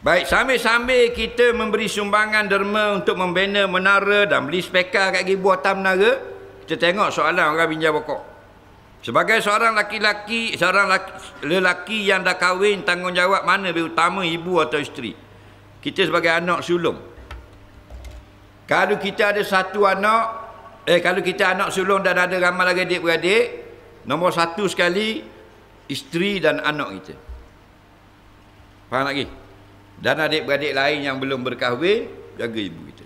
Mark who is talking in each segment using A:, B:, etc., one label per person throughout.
A: Baik, sambil-sambil kita memberi sumbangan derma untuk membina menara dan beli spekar kat buah atas menara, kita tengok soalan orang pinjam pokok. Sebagai seorang lelaki yang dah kahwin, tanggungjawab mana lebih utama, ibu atau isteri? Kita sebagai anak sulung. Kalau kita ada satu anak, kalau kita anak sulung dan ada ramai lagi adik-beradik, nombor satu sekali, isteri dan anak kita. Faham lagi? Dan adik-beradik lain yang belum berkahwin, jaga ibu kita.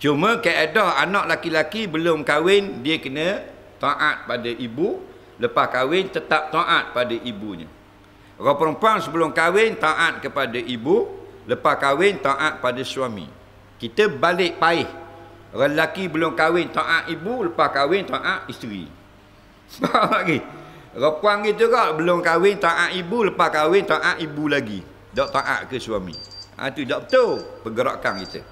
A: Cuma kaedah anak laki-laki belum kahwin, dia kena taat pada ibu. Lepas kahwin, tetap taat pada ibunya. Orang perempuan sebelum kahwin, taat kepada ibu. Lepas kahwin, taat pada suami. Kita balik paih. Orang lelaki belum kahwin, taat ibu. Lepas kahwin, taat isteri. Faham lagi? Orang perempuan gitu kak, belum kahwin, taat ibu. Lepas kahwin, taat ibu lagi. Tak taat ke suami. Itu tak betul pergerakan kita.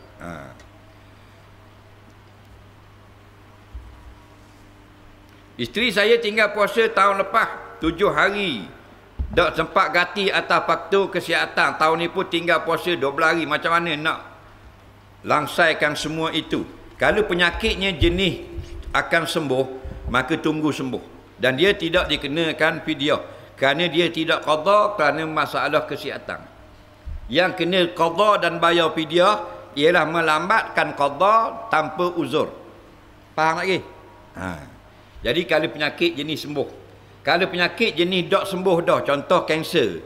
A: Isteri saya tinggal puasa tahun lepas 7 hari. Tak sempat ganti atas faktor kesihatan. Tahun ni pun tinggal puasa 12 hari. Macam mana nak langsaikan semua itu? Kalau penyakitnya jenis akan sembuh, maka tunggu sembuh. Dan dia tidak dikenakan fidyah. Kerana dia tidak qada kerana masalah kesihatan. Yang kena qada dan bayar fidyah ialah melambatkan qada tanpa uzur. Faham lagi? Jadi kalau penyakit jenis sembuh. Kalau penyakit jenis dak sembuh dah, contoh kanser,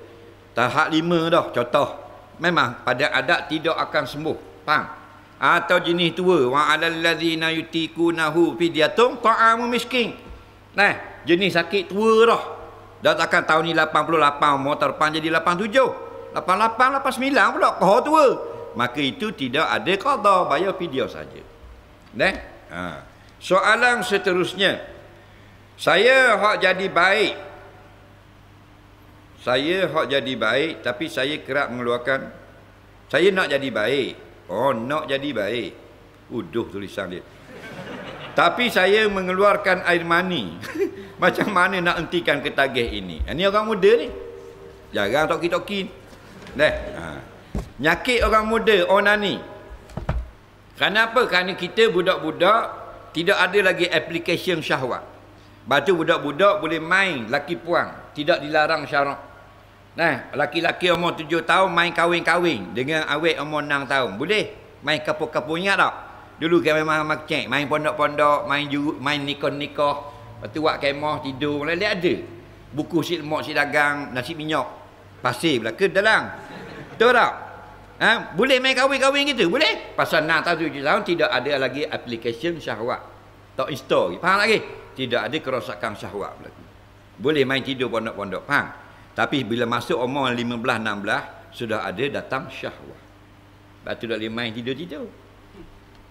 A: tahap 5 dah, contoh. Memang pada adat tidak akan sembuh. Faham? Atau jenis tua, wa 'alal ladzina yutikunahu fidyatun ta'amu miskin. Nah, jenis sakit tua dah. Dah takkan tahun ni 88, umur terdepan jadi 87. 88, 89 pula, kau tua. Maka itu tidak ada qada, bayar fidyah saja. Soalan seterusnya. Saya hak jadi baik. Tapi saya kerap mengeluarkan. Saya nak jadi baik. Oh, nak jadi baik. Uduh tulisan dia. Tapi saya mengeluarkan air mani. Macam mana nak hentikan ketagih ini? Ini orang muda ni. Jarang toki-toki. Nyakit orang muda, onani. Kenapa? Kerana kita budak-budak tidak ada lagi aplikasi syahwat. Batu budak-budak boleh main laki puang, tidak dilarang syarak. Laki-laki umur 7 tahun main kahwin-kahwin dengan awet umur 6 tahun. Boleh main kapur-kapur, ingat tak? Dulu kan memang cek, main pondok-pondok, main nikah-nikah, lepas tu buat kemah tidur, dia ada. Buku si lemak, si dagang, nasi minyak, pasir belaka dalam. Betul tak? Boleh main kahwin-kahwin gitu? Boleh? Pasal 6 tahun 7 tahun tidak ada lagi aplikasi syahwat. Tak install. Faham lagi? Tidak ada kerosakan syahwat lagi. Boleh main tidur pondok-pondok. Faham? Tapi bila masuk umur 15-16 sudah ada datang syahwat. Lepas tu tak boleh main tidur-tidur.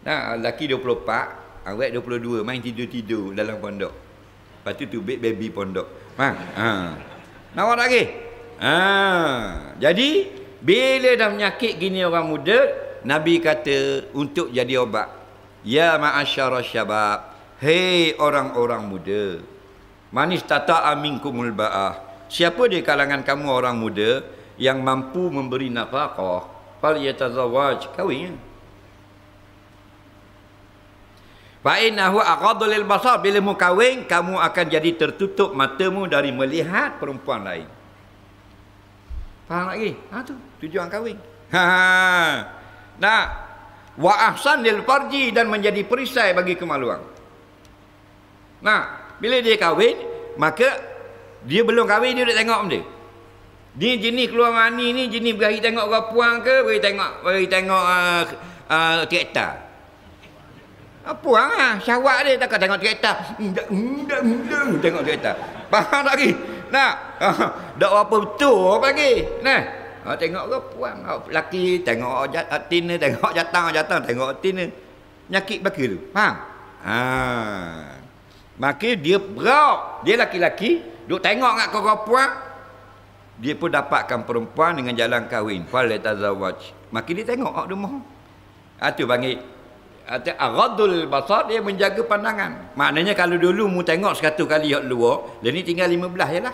A: Lelaki 24, awet 22 main tidur-tidur dalam pondok. Lepas tu baby pondok. Faham? Nampak lagi? Jadi bila dah menyakit gini orang muda, Nabi kata untuk jadi obat, ya ma'asyara syabab, hei orang-orang muda, man istata'a minkumul ba'ah, siapa di kalangan kamu orang muda yang mampu memberi nafkah, falyatazawwaj, kahwin. Fa innahu aqaddu lil basar, bila mu kahwin kamu akan jadi tertutup matamu dari melihat perempuan lain. Faham lagi? Tu tujuan kahwin. Wa ahsan lil farji, dan menjadi perisai bagi kemaluan. Bila dia kahwin, maka dia belum kahwin dia dah tengok benda. Ni jenis keluar mani ni jenis berahi tengok orang puang ke berahi tengok kereta. Puang syahwat dia takkan tengok kereta. Tengok kereta. Faham lagi? Tak apa betul lagi. Tengok ke puang lelaki, tengok tina, tengok jatang, tengok tina. Nyakit baki tu. Faham? Maka dia berak. Dia laki-laki duk tengok kat orang puang. Dia pun dapatkan perempuan dengan jalan kahwin. Falatazawwaj. Maka dia tengok rumah. Tu panggil aghadul basar, dia menjaga pandangan. Maknanya kalau dulu mu tengok 100 kali hak luar, dan ni tinggal 15 je lah.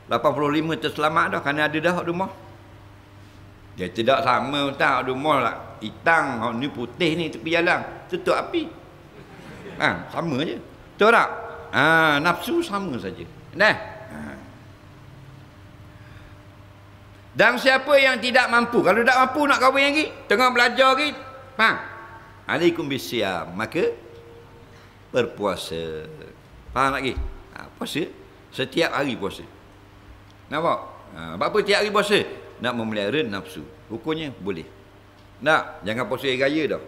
A: 85 terselamat dah kerana ada dah hak rumah. Dia tidak sama tak rumah lah. Hitam, ni putih ni tepi jalan. Tutup api. Sama je. Betul tak? Nafsu sama saja. Nah. Dan siapa yang tidak mampu, kalau tak mampu nak kahwin lagi, tengah belajar lagi, alaikum bisyam, maka berpuasa. Faham lagi? Puasa setiap hari puasa. Nampak? Apa tiap hari puasa? Nak memelihara nafsu. Hukumnya boleh. Nak, jangan puasa hari raya dah.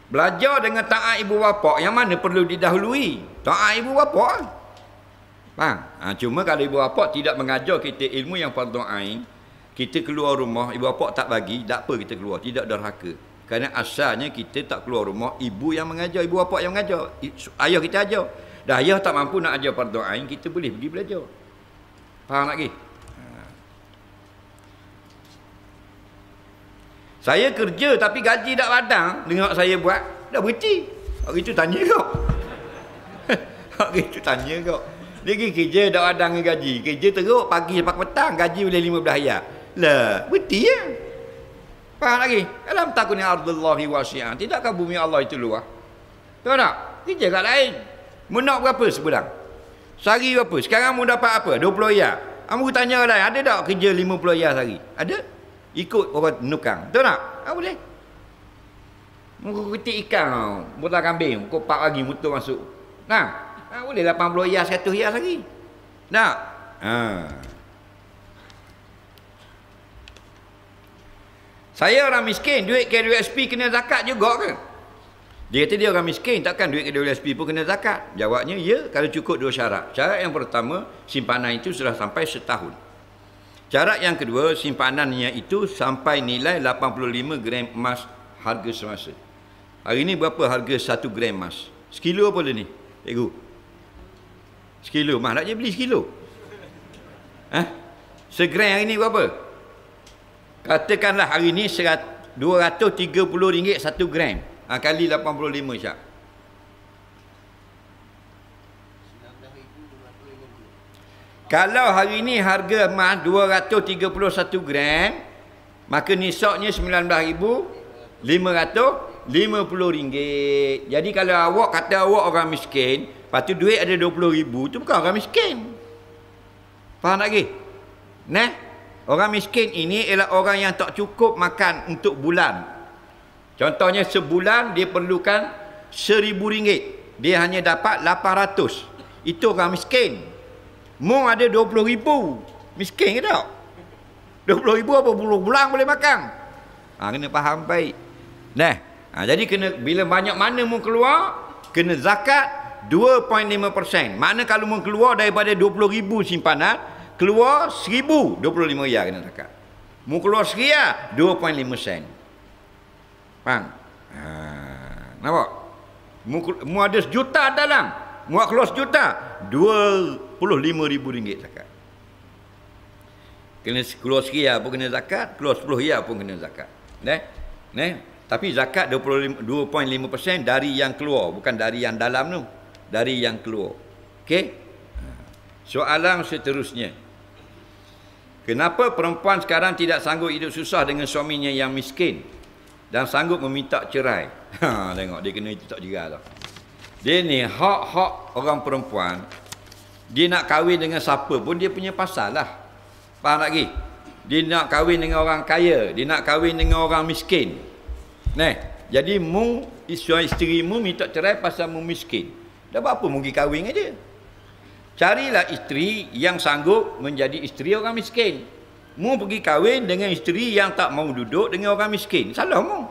A: Belajar dengan taat ibu bapa, yang mana perlu didahului? Taat ibu bapa. Faham? Cuma kalau ibu bapa tidak mengajar kita ilmu yang fardu ain, kita keluar rumah, ibu bapa tak bagi, tak apa kita keluar, tidak derhaka. Kerana asalnya kita tak keluar rumah, ibu yang mengajar, ibu bapa yang mengajar, ayah kita ajar. Dah ayah tak mampu nak ajar fardu ain, kita boleh pergi belajar. Faham lagi? Saya kerja tapi gaji tak padang, dengar saya buat, dah berhenti. Hari tu tanya kau. Hari tu tanya kau. Dia pergi kerja dah ada dengan gaji. Kerja teruk pagi sampai petang, gaji boleh 15 riyal. Lah, berhenti ya. Faham lagi? Alam takuni ardullahi wasi'an. Tidakkah bumi Allah itu luas? Tahu tak? Kerja kat lain. Mu nak berapa sebulan? Sehari berapa? Sekarang mu dapat apa? 20 riyal. Kamu tanya lain, ada tak kerja 50 riyal sehari? Ada? Ikut orang nukang. Tahu tak? Boleh. Mu ketik ikan, mutar kambing, kau pak lagi mutar masuk. Nah. Boleh 80 riyal, 100 riyal lagi. Tak? Saya orang miskin, duit KWSP kena zakat juga ke? Dia kata dia orang miskin, takkan duit KWSP pun kena zakat? Jawabnya, ya, kalau cukup 2 syarat. Syarat yang pertama, simpanan itu sudah sampai setahun. Syarat yang kedua, simpanannya itu sampai nilai 85 gram emas harga semasa. Hari ini berapa harga 1 gram emas? Sekilo apa dia ni? Cikgu? Sekilo. Mah nak je beli sekilo. Segram hari ni berapa? Katakanlah hari ni RM230 1 gram. Kali 85 syak. Kalau hari ni harga emas 231 gram, maka nisabnya RM19,550. Jadi kalau awak kata awak orang miskin, lepas tu duit ada 20,000, tu bukan orang miskin. Faham lagi? Nah, orang miskin ini ialah orang yang tak cukup makan untuk bulan. Contohnya sebulan dia perlukan RM1,000, dia hanya dapat 800. Itu orang miskin. Mu ada 20,000, miskin ke tak? 20,000 apa bulan boleh makan? Kena faham baik. Nah, jadi kena bila banyak mana mu keluar, kena zakat 2.5%. Makna kalau mu keluar daripada 20,000 simpanan, keluar 1,000, 25 riyal kena zakat. Mu keluar RM1, 2.5 sen. Faham? Nampak? Mu ada sejuta dalam, mu keluar sejuta, RM25,000 zakat. Kena keluar RM1 pun kena zakat, keluar RM10 pun kena zakat. Tapi zakat 2.5% dari yang keluar, bukan dari yang dalam tu, dari yang keluar. Okey? Soalan seterusnya. Kenapa perempuan sekarang tidak sanggup hidup susah dengan suaminya yang miskin dan sanggup meminta cerai? Tengok dia kena itu tak jerat tau. Dia ni hak orang perempuan, dia nak kahwin dengan siapa pun dia punya pasal lah. Faham lagi? Dia nak kahwin dengan orang kaya, dia nak kahwin dengan orang miskin. Jadi mu isteri mu minta cerai pasal mu miskin. Dah apa mu pergi kahwin aja. Carilah isteri yang sanggup menjadi isteri orang miskin. Mu pergi kahwin dengan isteri yang tak mau duduk dengan orang miskin. Salah mu.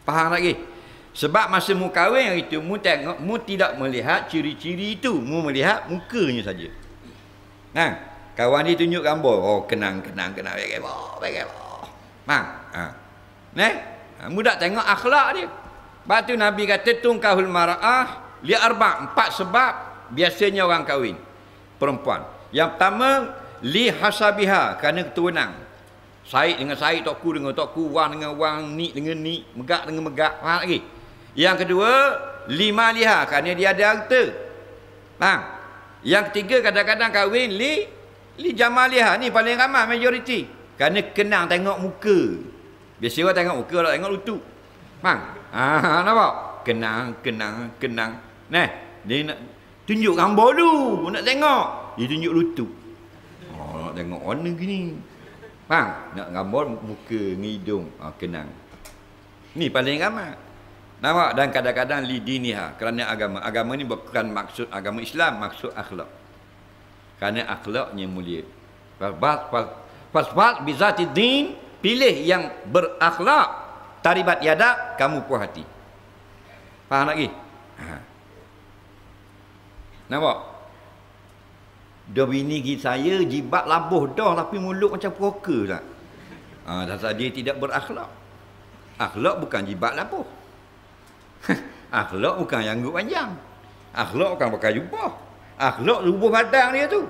A: Faham lagi? Sebab masa mu kahwin hari itu, mu tengok, mu tidak melihat ciri-ciri itu. Mu melihat mukanya saja. Kawan dia tunjuk gambar. Oh, kenang. Baik. Mu tak tengok akhlak dia. Sebab tu Nabi kata, tungkahul mar'ah li arba', 4 sebab biasanya orang kahwin perempuan. Yang pertama, li hasabiha, kerana keturunan. Said dengan Said, tokku dengan tokku, wang dengan wang, ni dengan ni, megak dengan megak. Faham lagi? Yang kedua, li maliha, kerana dia ada harta. Faham? Yang ketiga, kadang-kadang kahwin li Li Jamaliah ni paling ramai majoriti. Kerana kenang tengok muka. Biasa orang tengok muka, orang tengok lutut. Faham? Nampak? Kenang. Nah, dia nak tunjuk gambar dulu. Nak tengok. Dia tunjuk lutut. Nak tengok warna gini. Faham? Nak gambar muka, hidung. Kenang. Ni paling ramai. Nampak? Dan kadang-kadang li diniha. Kerana agama. Agama ni bukan maksud agama Islam. Maksud akhlak. Kerana akhlaknya mulia. Fasfat bizati din. Pilih yang berakhlak. Taribat yadak. Kamu puas hati. Faham lagi? Nampak? Dah bini saya jibat labuh dah. Tapi mulut macam poker lah. Dasar dia tidak berakhlak. Akhlak bukan jibat labuh. Akhlak bukan janggut panjang. Akhlak bukan pakai jubah. Akhlak tubuh badan dia tu.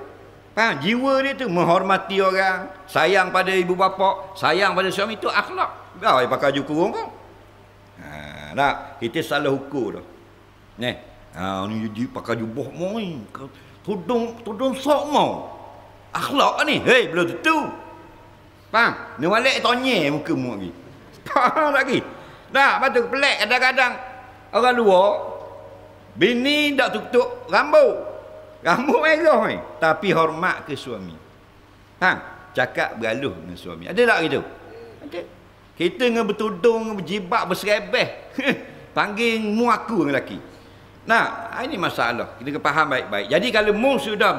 A: Faham? Jiwa dia tu menghormati orang, sayang pada ibu bapa, sayang pada suami, itu akhlak. Dah pakai baju kurung kau. Tak, kita salah ukur dah. Ni jadi pakai jubah mau ni. Tudung sok mau. Akhlak ni. Hei, belum tentu. Faham? Ni balik tonye muka mu lagi. Faham lagi? Tak, betul pelik kadang-kadang orang luar bini tak tutup rambut. Rambut merah ni. Tapi hormat ke suami. Cakap bergaluh dengan suami. Ada tak gitu? Ada. Kita dengan bertudung, berjibak, berserebeh. Panggil mu aku dengan lelaki. Nah, ini masalah. Kita kena faham baik-baik. Jadi kalau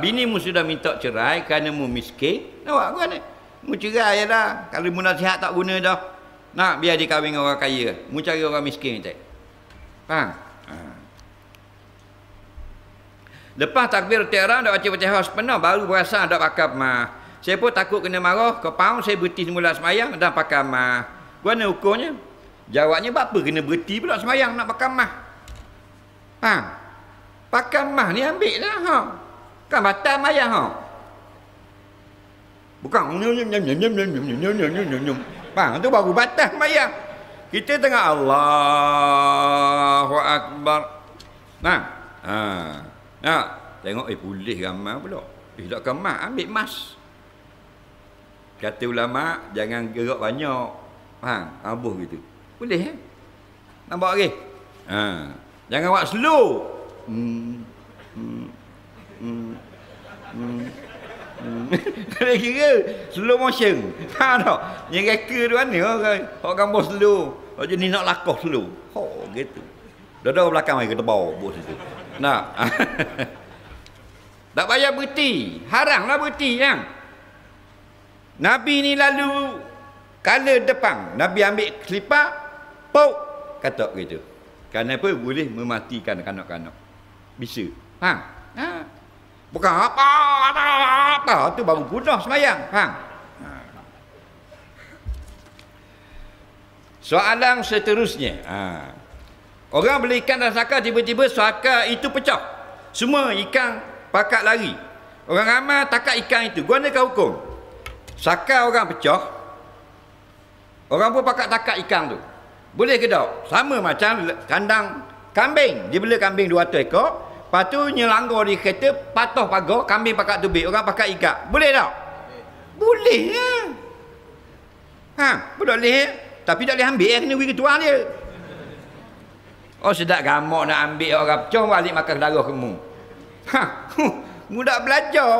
A: bini mu sudah minta cerai kerana mu miskin, nak buat apa ni? Mu cerai je dah. Kalau mu nasihat tak guna dah. Nak biar dia kahwin dengan orang kaya. Mu cari orang miskin tak? Faham? Lepas takbir ihram dak baca Fatihah sepenuh baru berasa dak pakai mah. Saya pun takut kena marah, kepau saya berhenti semula semayang dan pakai mah. Guna ukurnya? Jawabnya apa kena berhenti pula semayang nak pakai mah. Pakai mah ni ambil lah Kan batal mayang Bukan tu baru batal mayang. Kita tengah Allahu Akbar. Tengok boleh ramai pula. Tak kemas ambil mas. Kata ulama jangan gerak banyak. Abuh gitu. Boleh nampak lagi? Jangan buat slow. Kena kira slow motion. Tak? Yang reka tu mana orang gambar slow. Macam ni nak lakah slow. Gitu. Dada belakang mai ke tebau bos situ. Nak. Tak payah berhenti. Haramlah berhenti kan. Nabi ni lalu kala depan. Nabi ambil selipar, pok katak gitu. Kenapa boleh mematikan kanak-kanak. Bisa. Bukan apa tu baru punah semayang. Soalan seterusnya. Orang beli ikan dan saka, tiba-tiba saka itu pecah. Semua ikan pakat lari. Orang ramai takak ikan itu. Gunakan hukum. Saka orang pecah. Orang pun pakat takak ikan tu. Boleh ke tak? Sama macam kandang kambing. Dia beli kambing 200 ekor. Lepas tu nyelanggar di kereta, patuh pagar, kambing pakat tubik. Orang pakat ikat. Boleh tak? Boleh ya. Boleh. Tapi tak boleh ambil. Kena beri ketua dia. Sedap gamak nak ambil orang pecah balik makan darah kamu. Mudah belajar.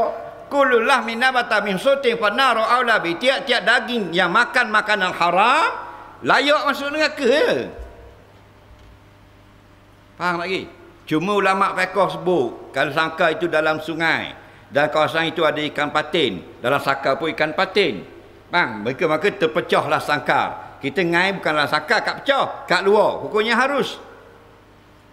A: Kulullah minabata min sutin fanaru aula bi. Tiap-tiap daging yang makan makanan haram layak masuk neraka. Faham lagi? Cuma ulama fiqh sebut kalau sangka itu dalam sungai dan kawasan itu ada ikan patin, dalam sangkar pun ikan patin. Maka terpecahlah sangkar. Kita ngai bukanlah sangkar kat pecah, kat luar. Hukumnya harus.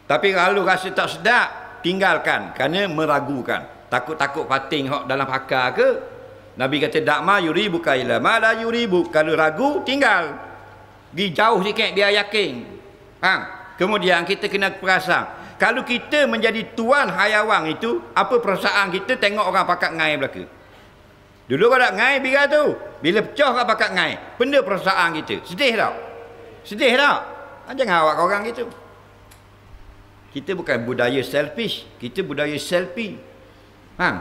A: Tapi kalau rasa tak sedap, tinggalkan kerana meragukan. Takut-takut pating dalam hakar ke? Nabi kata dakma yuribu kaila ma la yuribu. Kalau ragu, tinggal. Pergi jauh sikit biar yakin. Kemudian kita kena perasan. Kalau kita menjadi tuan hayawan itu, apa perasaan kita tengok orang pakat ngai belaka? Dulu kau tak ngai biar tu. Bila pecah kau pakat ngai. Benda perasaan kita. Sedih tak? Sedih tak? Jangan awak orang gitu. Kita bukan budaya selfish. Kita budaya selfie.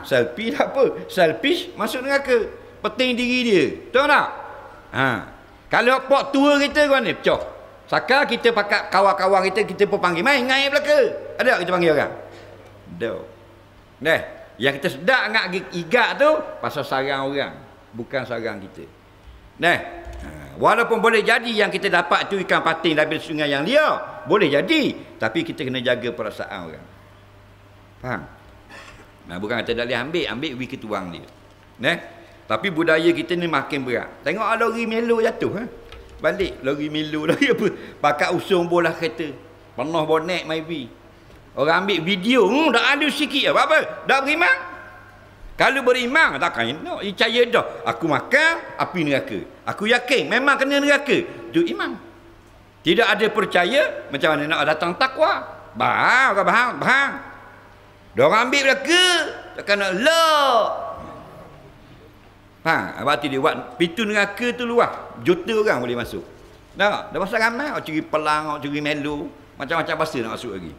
A: Selfie tak apa. Selfish masuk neraka. Penting diri dia. Tahu tak? Kalau pok tua kita kau ni pecah. Saka kita pakai kawan-kawan kita pun panggil main ngai belaka. Ada tak kita panggil orang? Ada. Dah. Yang kita sedap ngak igak tu pasal sarang orang, bukan sarang kita. Dah. Walaupun boleh jadi yang kita dapat tu ikan patin dari sungai yang liar, boleh jadi, tapi kita kena jaga perasaan orang. Faham? Bukan kata dah boleh ambil we ketuang dia. Tapi budaya kita ni makin berat. Tengok lori melo jatuh balik lori melo lagi apa? Pakat usung bola kereta. Penuh bonek maybe. Orang ambil video, dah ada sikit apa? Dah beriman. Kalau beriman takkan percaya dah. Aku makan api neraka. Aku yakin memang kena neraka. Itu iman. Tidak ada percaya macam mana nak datang takwa. Bahang. Dia orang ambil belaka, takkan nak lock. Berarti dia buat pintu neraka tu luas. Juta orang boleh masuk. Dah pasal ramai, orang curi pelang, orang curi melo, macam-macam pasal nak masuk lagi.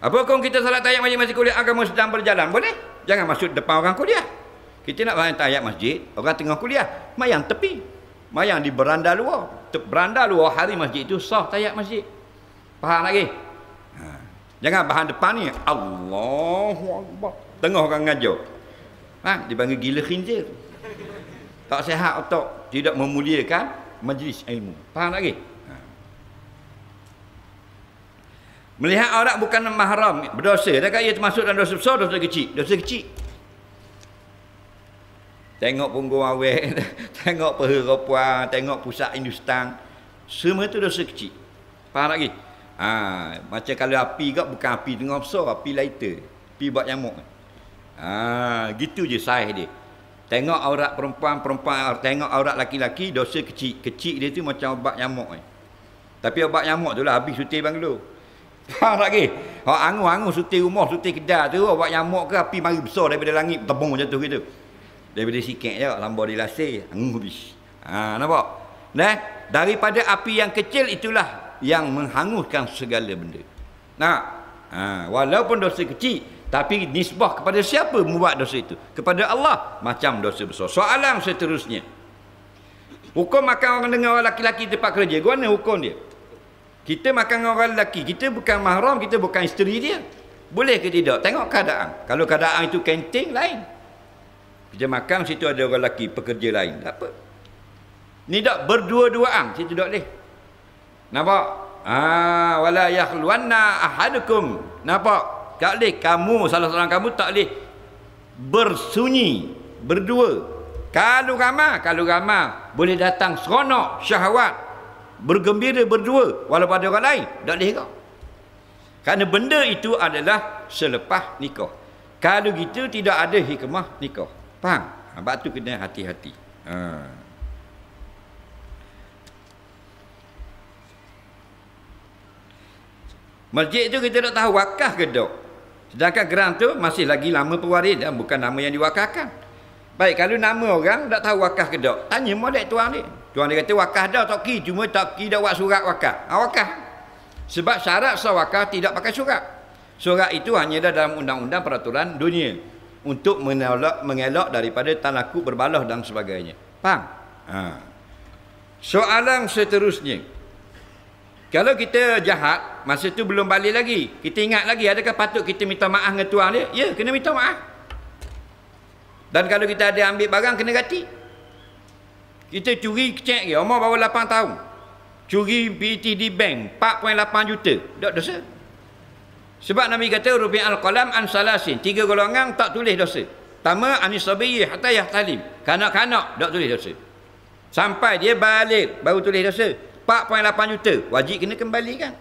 A: Apa kau kita salat tahyat masjid kuliah agama sedang berjalan? Boleh? Jangan masuk depan orang kuliah. Kita nak bayang tahyat masjid, orang tengah kuliah, mayang tepi. Mayang di beranda luar. Beranda luar hari masjid itu sah tahyat masjid. Faham lagi? Jangan bahan depan ni. Allahu Akbar. Tengah orang ngajar. Dipanggil gila khinzir. Tak sihat otak. Tidak memuliakan majlis ilmu. Faham lagi? Melihat aurat bukan mahram berdosa. Adakah ia termasuk dalam dosa besar, dosa kecil? Dosa kecil. Tengok punggung awet, tengok peha perempuan, tengok pusat Hindustan. Semua itu dosa kecil. Faham lagi? Macam kalau api kat bukan api tengah besar, api lighter. Api buat nyamuk. Gitu je saiz dia. Tengok aurat perempuan, tengok aurat laki-laki, dosa kecil. Kecil dia tu macam obat nyamuk. Tapi obat nyamuk tu lah habis sutir banglo. Faham lagi? Angus-angus sutir rumah, sutir kedai tu, obat nyamuk ke api mari besar daripada langit, tebung jatuh gitu. Daripada sikit je, lambar dilasir, angus habis. Nampak? Daripada api yang kecil itulah yang menghanguskan segala benda. Walaupun dosa kecil, tapi nisbah kepada siapa membuat dosa itu? Kepada Allah, macam dosa besar. Soalan seterusnya. Hukum makan orang dengan orang laki-laki tempat kerja, mana hukum dia? Kita makan dengan orang lelaki, kita bukan mahram, kita bukan isteri dia. Boleh ke tidak? Tengok keadaan. Kalau keadaan itu kanting, lain. Kita makan, situ ada orang lelaki, pekerja lain. Tak apa. Ni tak berdua-duaan, situ tak boleh. Nampak? Wala yakhluwanna ahadukum. Nampak? Tak boleh. Kamu, salah seorang kamu tak boleh bersunyi, berdua. Kalau ramai, boleh datang seronok, syahwat. Bergembira berdua walaupun ada orang lain, tak boleh kau. Kerana benda itu adalah selepas nikah. Kalau gitu tidak ada hikmah nikah. Faham? Sebab tu kena hati-hati. Masjid tu kita tak tahu wakaf ke tak. Sedangkan geram tu masih lagi lama pewaris dan bukan nama yang diwakafkan. Baik, kalau nama orang tak tahu wakaf ke tak, tanya molek tuan dia. Tuan dia kata wakaf dah tak ki, cuma tak ki dah buat surat wakaf. Wakaf. Sebab syarat sah wakaf tidak pakai surat. Surat itu hanya ada dalam undang-undang peraturan dunia untuk mengelak daripada talakuk berbalah dan sebagainya. Faham? Soalan seterusnya. Kalau kita jahat, masa tu belum balik lagi. Kita ingat lagi, adakah patut kita minta maaf dengan tuan dia? Ya, kena minta maaf. Dan kalau kita ada ambil barang, kena ganti. Kita curi cek dia, umur baru 8 tahun. Curi PTD Bank, 4.8 juta. Tak dosa. Sebab Nabi kata, rufi' al-qalam an salasin. 3 golongan tak tulis dosa. Pertama, anisabiyyi hatta yahtalim. Kanak-kanak, tak tulis dosa. Sampai dia balik, baru tulis dosa. 4.8 juta. Wajib kena kembalikan.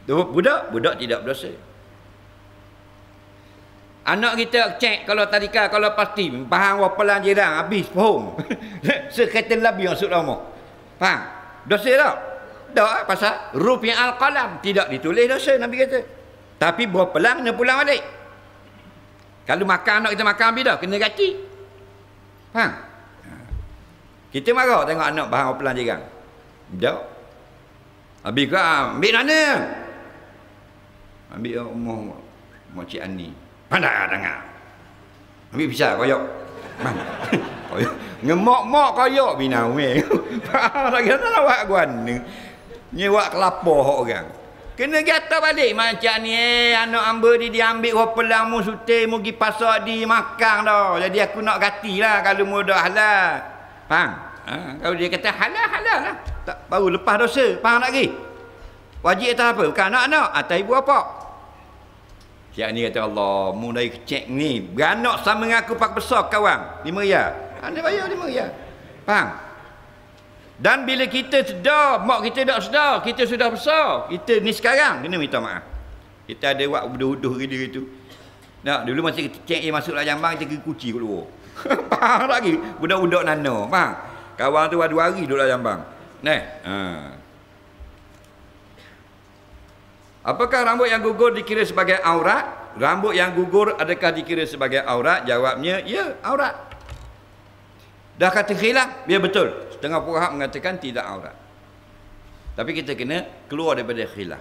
A: Budak tidak berdosa. Anak kita cek kalau tadika, kalau pasti bahan wapalan jirang habis pohon. Sekereta lebih masuk rumah. Faham? Dosa tak? Tak, pasal rufi' al-qalam tidak ditulis dosa Nabi kata. Tapi berpelang kena pulang balik. Kalau makan anak kita makan habis dah kena ganti. Faham? Kita marah tengok anak bahan wapalan jirang. Tak. Habis kau ambil mana? Ambil umur Cik Ani. Pandai dengar. Ambil pisau koyok. Koyok. Ngemok-mok koyok bina umeh. Lagi tak awak guan ni. Nyewa kelapa hok orang. Kena gata balik macam ni anak hamba dia diambil orang pelang mu sutir mu pergi pasar di makan dah. Jadi aku nak gatilah kalau mu dah halal. Faham? Kalau dia kata halal lah. Tak baru lepas dosa. Faham tak lagi? Wajib atas apa? Bukan anak-anak, atas ibu apa? Cik ni kata Allah, mu dari kecek ni beranak sama dengan aku pak besar kawan. 5 riyal. Anda bayar 5 riyal. Faham? Dan bila kita sedar, mak kita tak sedar, kita sudah besar. Kita ni sekarang kena minta maaf. Kita ada buat uduh-uduh gitu. Nak dulu masih kecek masuk dalam jambang kita kuci kat luar. Faham lagi? Budak-budak nano, faham? Kawan tu 2 hari duduk dalam jambang. Apakah rambut yang gugur dikira sebagai aurat? Rambut yang gugur adakah dikira sebagai aurat? Jawabnya, ya, aurat. Dah kata khilaf, ya betul. Setengah fuqaha mengatakan tidak aurat. Tapi kita kena keluar daripada khilaf.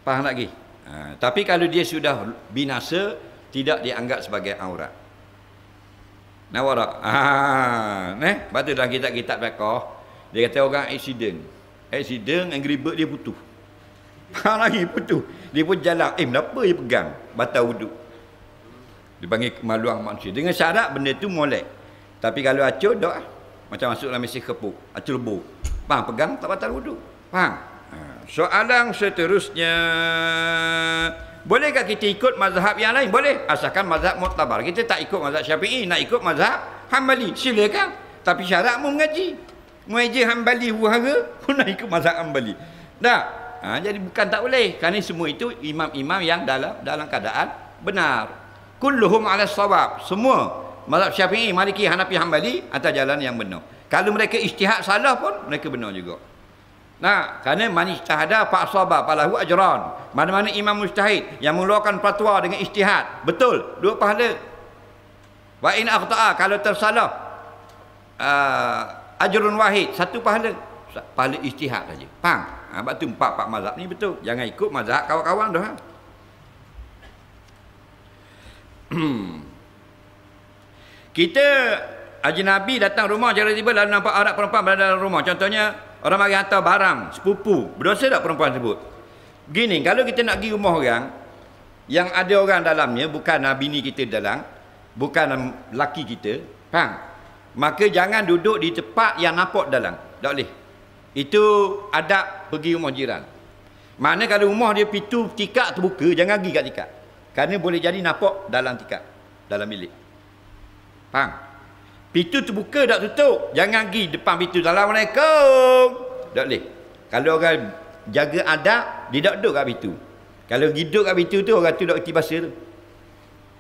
A: Faham lagi? Tapi kalau dia sudah binasa, tidak dianggap sebagai aurat. Nampak tak? Lepas tu dalam kitab-kitab fiqh, dia kata orang accident, angry bird dia putus. Faham lagi? Putus. Dia pun jalan. Kenapa dia pegang? Batal wuduk. Dipanggil kemaluan manusia. Dengan syarat benda tu molek. Tapi kalau acuh, tak. Macam masuk dalam mesin kepuk. Acuh lebur. Faham? Pegang, tak batal wuduk. Faham? Soalan seterusnya. Bolehkah kita ikut mazhab yang lain? Boleh. Asalkan mazhab mu'tabar. Kita tak ikut mazhab Syafi'i. Nak ikut mazhab Hanbali. Silakan. Tapi syarat mu mengaji. Mengaji Hanbali wahara pun nak ikut mazhab Hanbali. Tak? Jadi bukan tak boleh. Kerana semua itu imam-imam yang dalam keadaan benar. Kulluhum ala sawab. Semua mazhab Syafi'i, Maliki, Hanafi, Hanbali atas jalan yang benar. Kalau mereka ijtihad salah pun mereka benar juga. Kerana man ijtahada fa asaba falahu ajran. Mana-mana imam mujtahid yang mengeluarkan fatwa dengan ijtihad, betul, 2 pahala. Wa in akhta'a, kalau tersalah ajrun wahid, 1 pahala. Pahala ijtihad saja. Faham? Sebab tu 4 mazhab ni betul. Jangan ikut mazhab kawan-kawan dah. Kita ajnabi datang rumah tiba-tiba lalu nampak aurat perempuan berada dalam rumah. Contohnya orang mari hantar barang, sepupu. Berdosa tak perempuan tersebut? Begini, kalau kita nak pergi rumah orang yang ada orang dalamnya, bukan bini kita dalam, bukan laki kita, faham? Maka jangan duduk di tempat yang nampak dalam. Tak boleh. Itu adab pergi rumah jiran. Mana kalau rumah dia pintu tikar terbuka, jangan pergi kat tikar. Kerana boleh jadi nampak dalam tikar, dalam bilik. Faham? Pintu terbuka tak tutup, jangan pergi depan pintu. Assalamualaikum. Tak boleh. Kalau orang jaga adab, dia tak duduk kat pintu. Kalau pergi duduk kat pintu tu, orang tu tak erti bahasa tu.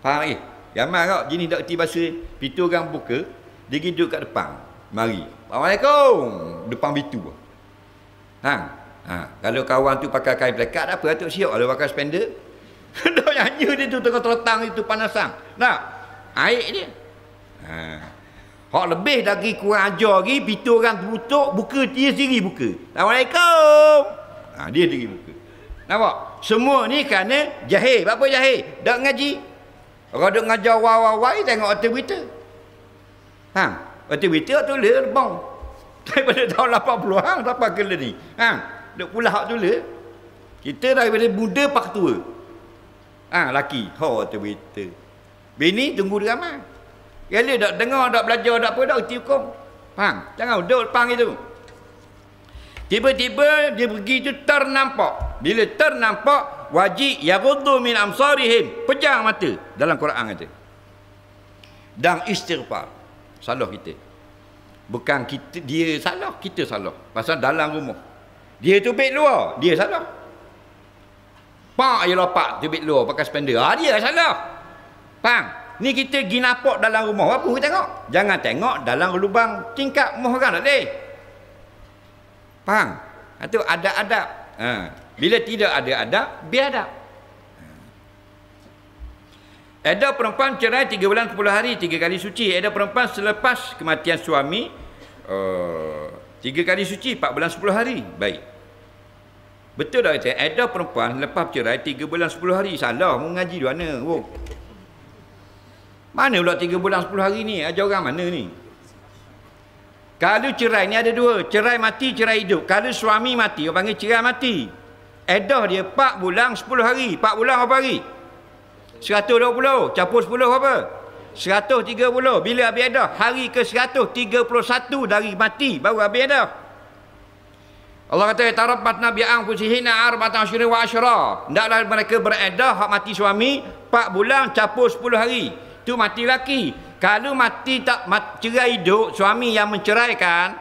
A: Faham lagi? Ramai kau jenis tak erti bahasa. Pintu orang buka, dia pergi duduk kat depan. Mari. Assalamualaikum. Depan pintu. Kalau kawan tu pakai kain plekat, apa Atuk siap kalau pakai spender? Dah nyanyi dia tu tengah terletang itu panasan. Nak? Air dia. Hak lebih lagi kurang ajar lagi, pintu orang tutup, buka dia sendiri buka. Assalamualaikum. Dia sendiri buka. Nampak? Semua ni kerana jahil. Apa jahil? Tak ngaji. Orang duk ngajar wawai tengok arti berita. Arti berita tulis bang. Daripada tahun 80-an sampai ke ni. Duk pula hak tulis. Kita daripada muda pak tua. Laki. Arti berita. Bini tunggu dia ramai. Kalau tak dengar, tak belajar, tak apa, tak erti hukum. Faham? Jangan duduk depan itu. Tiba-tiba dia pergi itu ternampak. Bila ternampak, wajib yaghuddu min amsarihim. Pejam mata. Dalam Quran kata. Dan istighfar. Salah kita. Bukan kita, dia salah, kita salah. Pasal dalam rumah. Dia tu beg luar, dia salah. Pak je lopak tu beg luar pakai spender. Dia salah. Faham? Ni kita pergi nampak dalam rumah. Apa kita tengok? Jangan tengok dalam lubang tingkap rumah orang tak boleh. Faham? Itu adab-adab. Bila tidak ada adab, biadab. Edah perempuan cerai 3 bulan 10 hari 3 kali suci. Edah perempuan selepas kematian suami 3 kali suci 4 bulan 10 hari. Baik. Betul tak kata? Edah perempuan lepas bercerai 3 bulan 10 hari. Salah. Mu ngaji di mana? Oh. Mana pula 3 bulan 10 hari ni? Ajar orang mana ni? Kalau cerai ni ada dua. Cerai mati, cerai hidup. Kalau suami mati, orang panggil cerai mati. Edah dia 4 bulan 10 hari. 4 bulan berapa hari? 120. Campur 10 berapa? 130. Bila habis edah? Hari ke 131 dari mati. Baru habis edah. Allah kata tarabat nabi anfusihina arba'atan asyrin wa asyra. Hendaklah mereka beredah hak mati suami 4 bulan campur 10 hari. Tu mati laki. Kalau mati tak cerai hidup, suami yang menceraikan,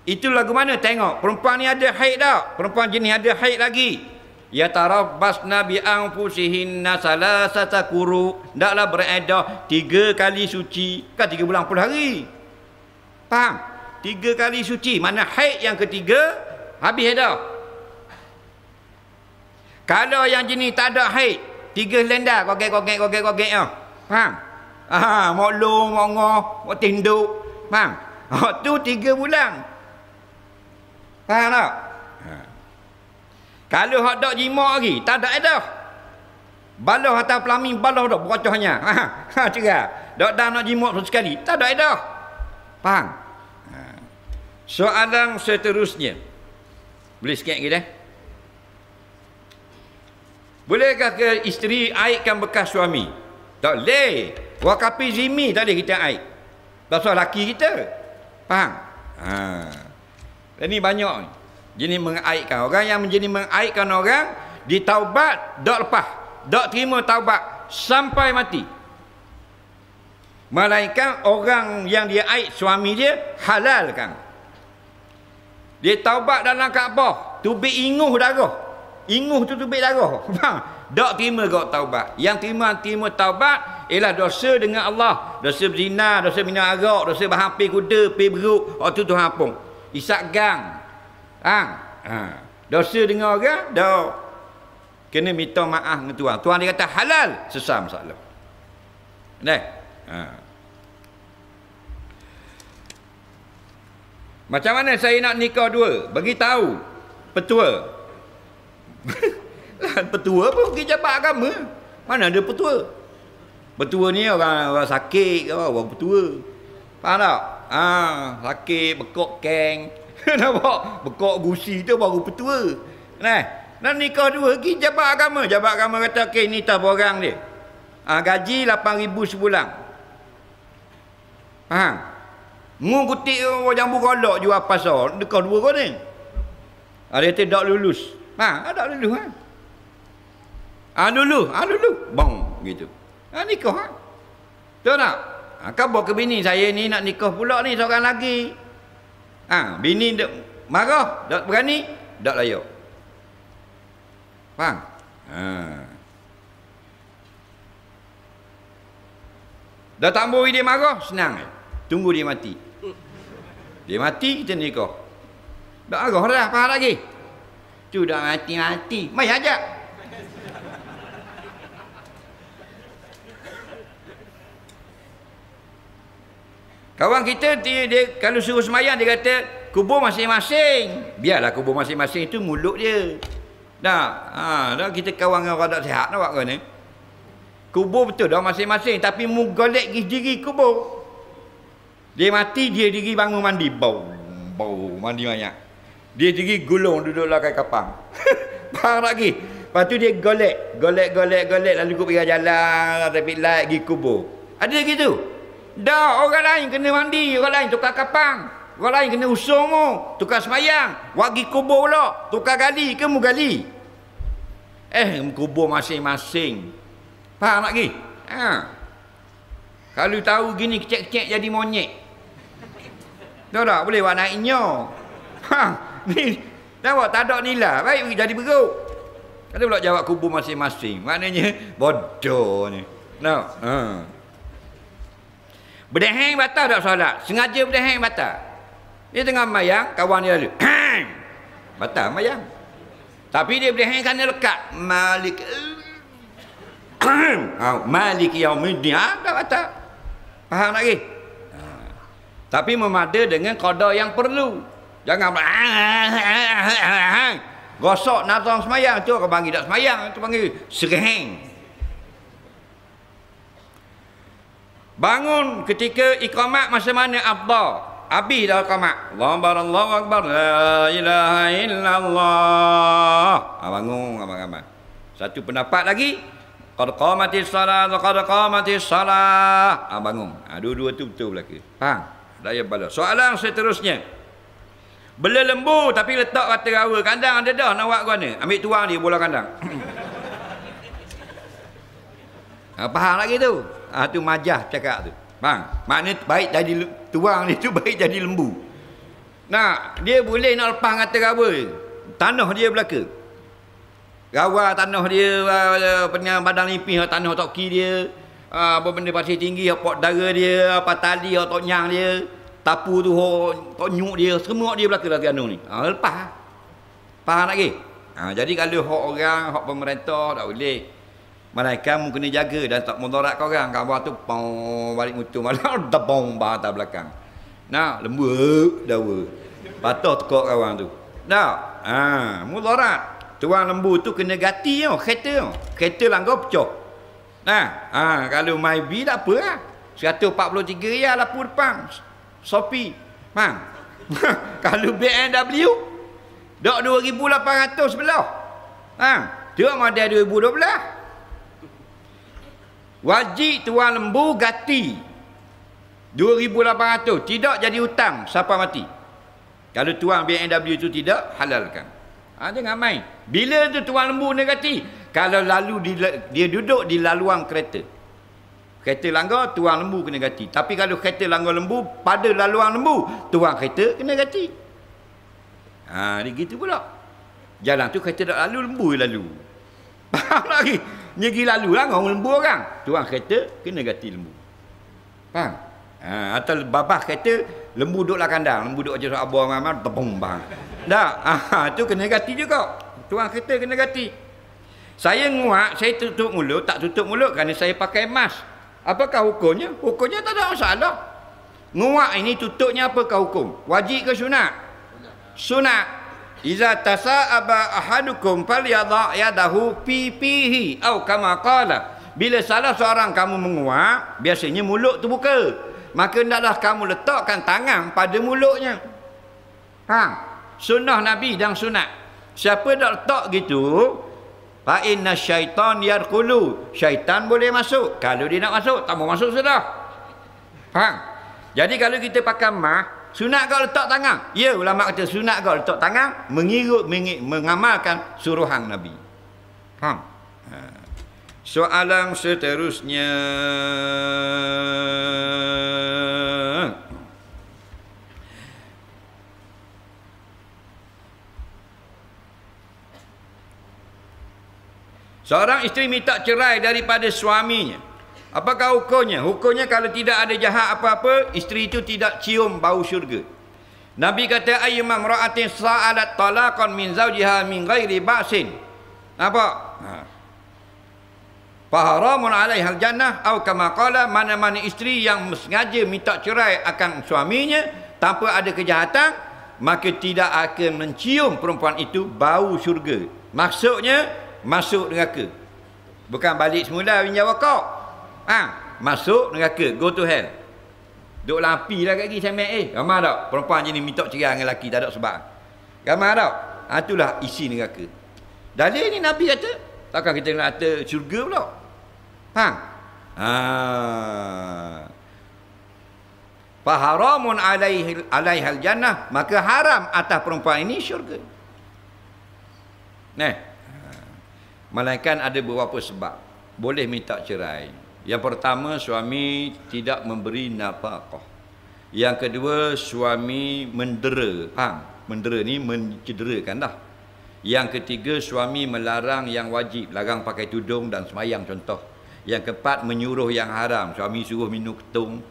A: itu lagu mana? Tengok perempuan ni ada haid tak? Perempuan jenis ada haid lagi. Ya tarabbasna bi anfusihinna salasata quru. Hendaklah beredah 3 kali suci. Kan 3 bulan 10 hari. Faham? 3 kali suci. Mana haid yang ketiga habis dah. Kalau yang jenis tak ada haid, 3 selendar kogek ah. Faham? Mok long, mok ngoh, mok tinduk. Faham? Tu 3 bulan. Faham tak? Kalau hak dak jimak lagi, tak ada dah. Balah atas pelamin, balah dah bocahnya. Cerah. Dak dah nak jimak sekali, tak ada dah. Faham? Soalan seterusnya. Boleh sikit lagi dah. Bolehkah ke isteri aibkan bekas suami? Tak boleh. Wakafi zimi tak boleh kita aib. Pasal laki kita. Faham? Ini banyak ni. Jenis mengaibkan. Orang yang menjadi mengaibkan orang, ditaubat, tak lepas. Tak terima taubat sampai mati. Melainkan orang yang dia aib suami dia, halalkan. Dia taubat dalam Kaabah, tubik inguh darah. Inguh tu tubik darah. Faham? Tak terima kau taubat. Yang terima taubat ialah dosa dengan Allah. Dosa berzina, dosa minum arak, dosa berhampir kuda, pergi beruk. Waktu tu hampung. Isak gang. Dosa dengan orang, dah kena minta maaf dengan Tuhan. Tuhan dia kata halal, sesam masalah. Nah. Macam mana saya nak nikah dua? Bagi tahu petua. Petua pun pergi jabat agama. Mana ada petua? Petua ni orang sakit ke orang petua. Faham tak? Sakit bekok keng. Nampak? Bekok gusi tu baru petua. Nak nikah dua pergi jabat agama. Jabat agama kata okey ni tak borang dia. Gaji 8,000 sebulan. Faham? Mu kutik jambu kolok jual pasar. Nikah dua kau ni. Dia kata tak lulus. Tak lulus Lulus. Bang gitu. Nikah. Tahu tak? Khabar ke bini saya ni nak nikah pula ni seorang lagi. Bini dek marah, tak berani, tak layak. Faham? Dah tambah dia marah, senang. Tunggu dia mati. Dia mati, kita nikah. Tak marah dah, faham lagi? Tu dah mati-mati. Mai ajak. Kawan kita dia kalau suruh semayang dia kata kubur masing-masing. Biarlah kubur masing-masing itu mulut dia. Dah kita kawan dengan orang tak sihat nak buat kau ni. Kubur betul dah masing-masing tapi mu golek diri kubur. Dia mati dia diri bangun mandi bau mandi banyak. Dia diri gulung duduk lah kat kapang. Faham lagi. Lepas tu dia golek lalu ikut pergi jalan traffic light pergi kubur. Ada gitu. Dah orang lain kena mandi, orang lain tukar kapang, orang lain kena usung mu, tukar semayang, wagi kubur pula, tukar gali ke mu gali. Kubur masing-masing. Faham lagi? Kalau tahu gini kecek-kecek jadi monyet. Tahu tak? Boleh buat naiknya. Ni tahu tak ada nilai, baik jadi beruk. Kata pula jawab kubur masing-masing. Maknanya bodoh ni. Berdeheng batal tak solat? Sengaja berdeheng batal. Dia tengah mayang, kawan dia lalu. Batal mayang. Tapi dia berdeheng kerana lekat. Malik yaumiddin. Tak batal. Faham lagi? Tapi memada dengan qada yang perlu. Jangan Gosok nazam semayang tu orang panggil tak semayang, tu panggil sereng. Bangun ketika iqamat masa mana afdal? Habis dah iqamat. Allahu akbar la ilaha illallah. Bangun ramai-ramai. Satu pendapat lagi, qad qamatis salat wa qad qamatis salah. Bangun. Dua-dua tu betul belaka. Faham? Daya bala. Soalan seterusnya. Bela lembu tapi letak rata rawa. Kandang ada dah, nak buat ke mana? Ambil tuang dia bola kandang. Faham lagi tu? Tu majah cakap tu. Faham? Maknanya baik jadi tuang dia tu baik jadi lembu. Nah, dia boleh nak lepas rata rawa. Tanah dia belaka. Rawa tanah dia, padang nipis tanah toki dia. Apa benda pasir tinggi, pot dara dia, apa tali, tok nyang dia, tapu tu, tok nyuk dia, semua dia belaka dalam anu ni. Lepas. Faham lagi? Jadi kalau hak orang, hak pemerintah tak boleh. Malaikat mu kena jaga dan tak mudarat kau orang. Kamu tu pong balik mutu malah tebong bahagian belakang. Nah, lembu dawa. Patah tekak kawan tu. Dah. Mudarat. Tuang lembu tu kena gati tau, kereta tau. Kereta langgar pecah. Nah, kalau Myvi tak apa lah. 143 riyal lampu depan. Shopee. Faham? Kalau BMW dok 2,800 sebelah. Tu model 2012. Wajib tuang lembu gati 2,800. Tidak jadi hutang sampai mati. Kalau tuang BMW itu tidak, halalkan. Jangan main. Bila tu tuang lembu negati? Kalau lalu dia duduk di laluan kereta. Kereta langgar, tuang lembu kena gati. Tapi kalau kereta langgar lembu, pada laluan lembu, tuang kereta kena gati. Dia gitu pula. Jalan tu kereta tak lalu, lembu lalu. Faham lagi? Nyegi lalu lah orang lembu orang. Tuang kereta kena gati lembu. Faham? Atau babah kereta, lembu duduklah kandang. Lembu duduk macam abang ramai, tepung bang. Dah, tu kena gati juga. Tuang kereta kena gati. Saya nguak, saya tutup mulut, tak tutup mulut kerana saya pakai mask. Apakah hukumnya? Hukumnya tak ada masalah. Nguak ini tutupnya apakah hukum? Wajib ke sunat? Sunat. Iza tasa'aba ahadukum falyadha yadahu fi fihi atau kama qala. Bila salah seorang kamu menguap, biasanya mulut tu buka. Maka hendaklah kamu letakkan tangan pada mulutnya. Sunnah Nabi dan sunat. Siapa dah letak gitu, fa inna syaitan yarqulu. Syaitan boleh masuk. Kalau dia nak masuk, tak mau masuk sudah. Faham? Jadi kalau kita pakai mask, sunat kau letak tangan. Ya, ulama kata sunat kau letak tangan mengamalkan suruhan Nabi. Faham? Soalan seterusnya. Seorang isteri minta cerai daripada suaminya. Apakah hukumnya? Hukumnya kalau tidak ada jahat apa-apa, isteri itu tidak cium bau syurga. Nabi kata ayyuma imra'atin sa'alat talaqan min zawjiha min ghairi ba'sin. Apa? Faharamun 'alaiha al-jannah atau kama qala, mana-mana isteri yang sengaja minta cerai akan suaminya tanpa ada kejahatan, maka tidak akan mencium perempuan itu bau syurga. Maksudnya masuk neraka. Bukan balik semula pinjam wakaf. Masuk neraka, go to hell. Duk lampi lah kat gigi sampai ramai tak? Perempuan jenis minta cerai dengan lelaki tak ada sebab. Ramai tak? Itulah isi neraka. Dalil ni Nabi kata, takkan kita nak kata syurga pula. Faharamun alaihal jannah, maka haram atas perempuan ini syurga. Melainkan ada beberapa sebab boleh minta cerai. Yang pertama, suami tidak memberi nafkah. Yang kedua, suami mendera. Mendera ni mencederakan dah. Yang ketiga, suami melarang yang wajib, larang pakai tudung dan semayang contoh. Yang keempat, menyuruh yang haram, suami suruh minum ketung.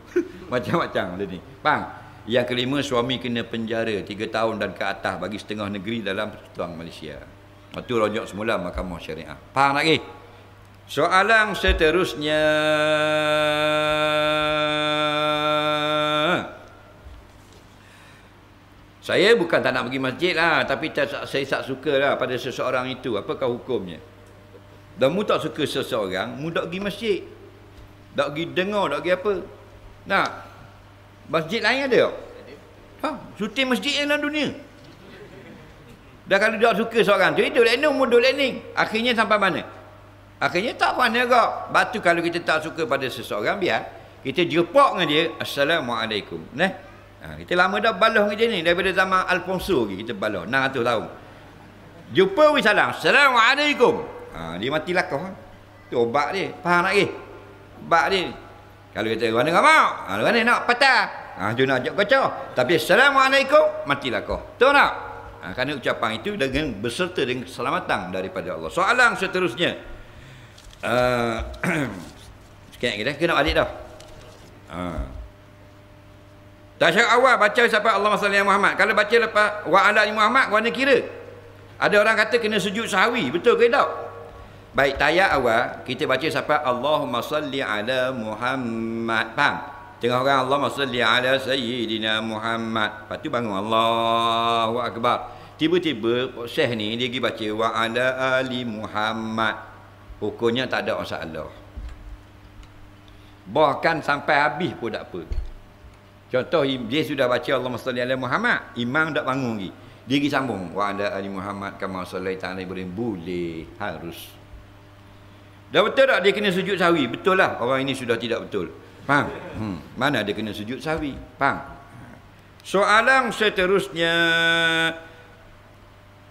A: Macam-macam dia ni. Faham? Yang kelima, suami kena penjara 3 tahun dan ke atas bagi setengah negeri dalam Persekutuan Malaysia. Itu rujuk semula Mahkamah Syariah. Faham lagi? Soalan seterusnya. Saya bukan tak nak pergi masjid lah, tapi saya tak suka lah pada seseorang itu. Apakah hukumnya? Dan mu tak suka seseorang, mu tak pergi masjid. Tak pergi dengar, tak pergi apa. Nah, masjid lain ada tak? Ha, syuting masjid dalam dunia. Dan kalau tak suka seorang tu, duduk lening, mu duduk lening. Akhirnya sampai mana? Akhirnya tak mana kau. Batu kalau kita tak suka pada seseorang, biar kita jepok dengan dia, Assalamualaikum. Nah. Ha, kita lama dah baloh macam ni. Daripada zaman Alfonso lagi kita baloh. 600 tahun. Jumpa wis salam. Assalamualaikum. Ha, dia mati lakah. Tu obat dia. Faham tak lagi? Obat dia. Kalau kita mana kau mau? Ha, mana nak patah? Ha, dia nak ajak kacau. Tapi Assalamualaikum, mati lakah. Tahu tak? Ha, kerana ucapan itu dengan berserta dengan keselamatan daripada Allah. Soalan seterusnya. Sekian kita kena balik dah. Tasyahud awal baca sampai Allahumma salli ala Muhammad. Kalau baca lepas wa ala Muhammad, mana kira? Ada orang kata kena sujud sahwi. Betul ke tak? Baik, tayat awal kita baca sampai Allahumma salli ala Muhammad. Faham? Tengah orang Allahumma salli ala Sayyidina Muhammad. Lepas tu bangun Allahu Akbar. Tiba-tiba Syekh ni dia pergi baca wa ala ali Muhammad. Hukumnya tak ada masalah. Bahkan sampai habis pun tak apa. Contoh dia sudah baca Allahumma salli ala Muhammad, imam tak bangun lagi. Dia pergi sambung wa ala ali Muhammad kama sallaita ala Ibrahim. Boleh, harus. Dah betul tak dia kena sujud sahwi? Betul lah, orang ini sudah tidak betul. Faham? Mana dia kena sujud sahwi? Faham? Soalan seterusnya,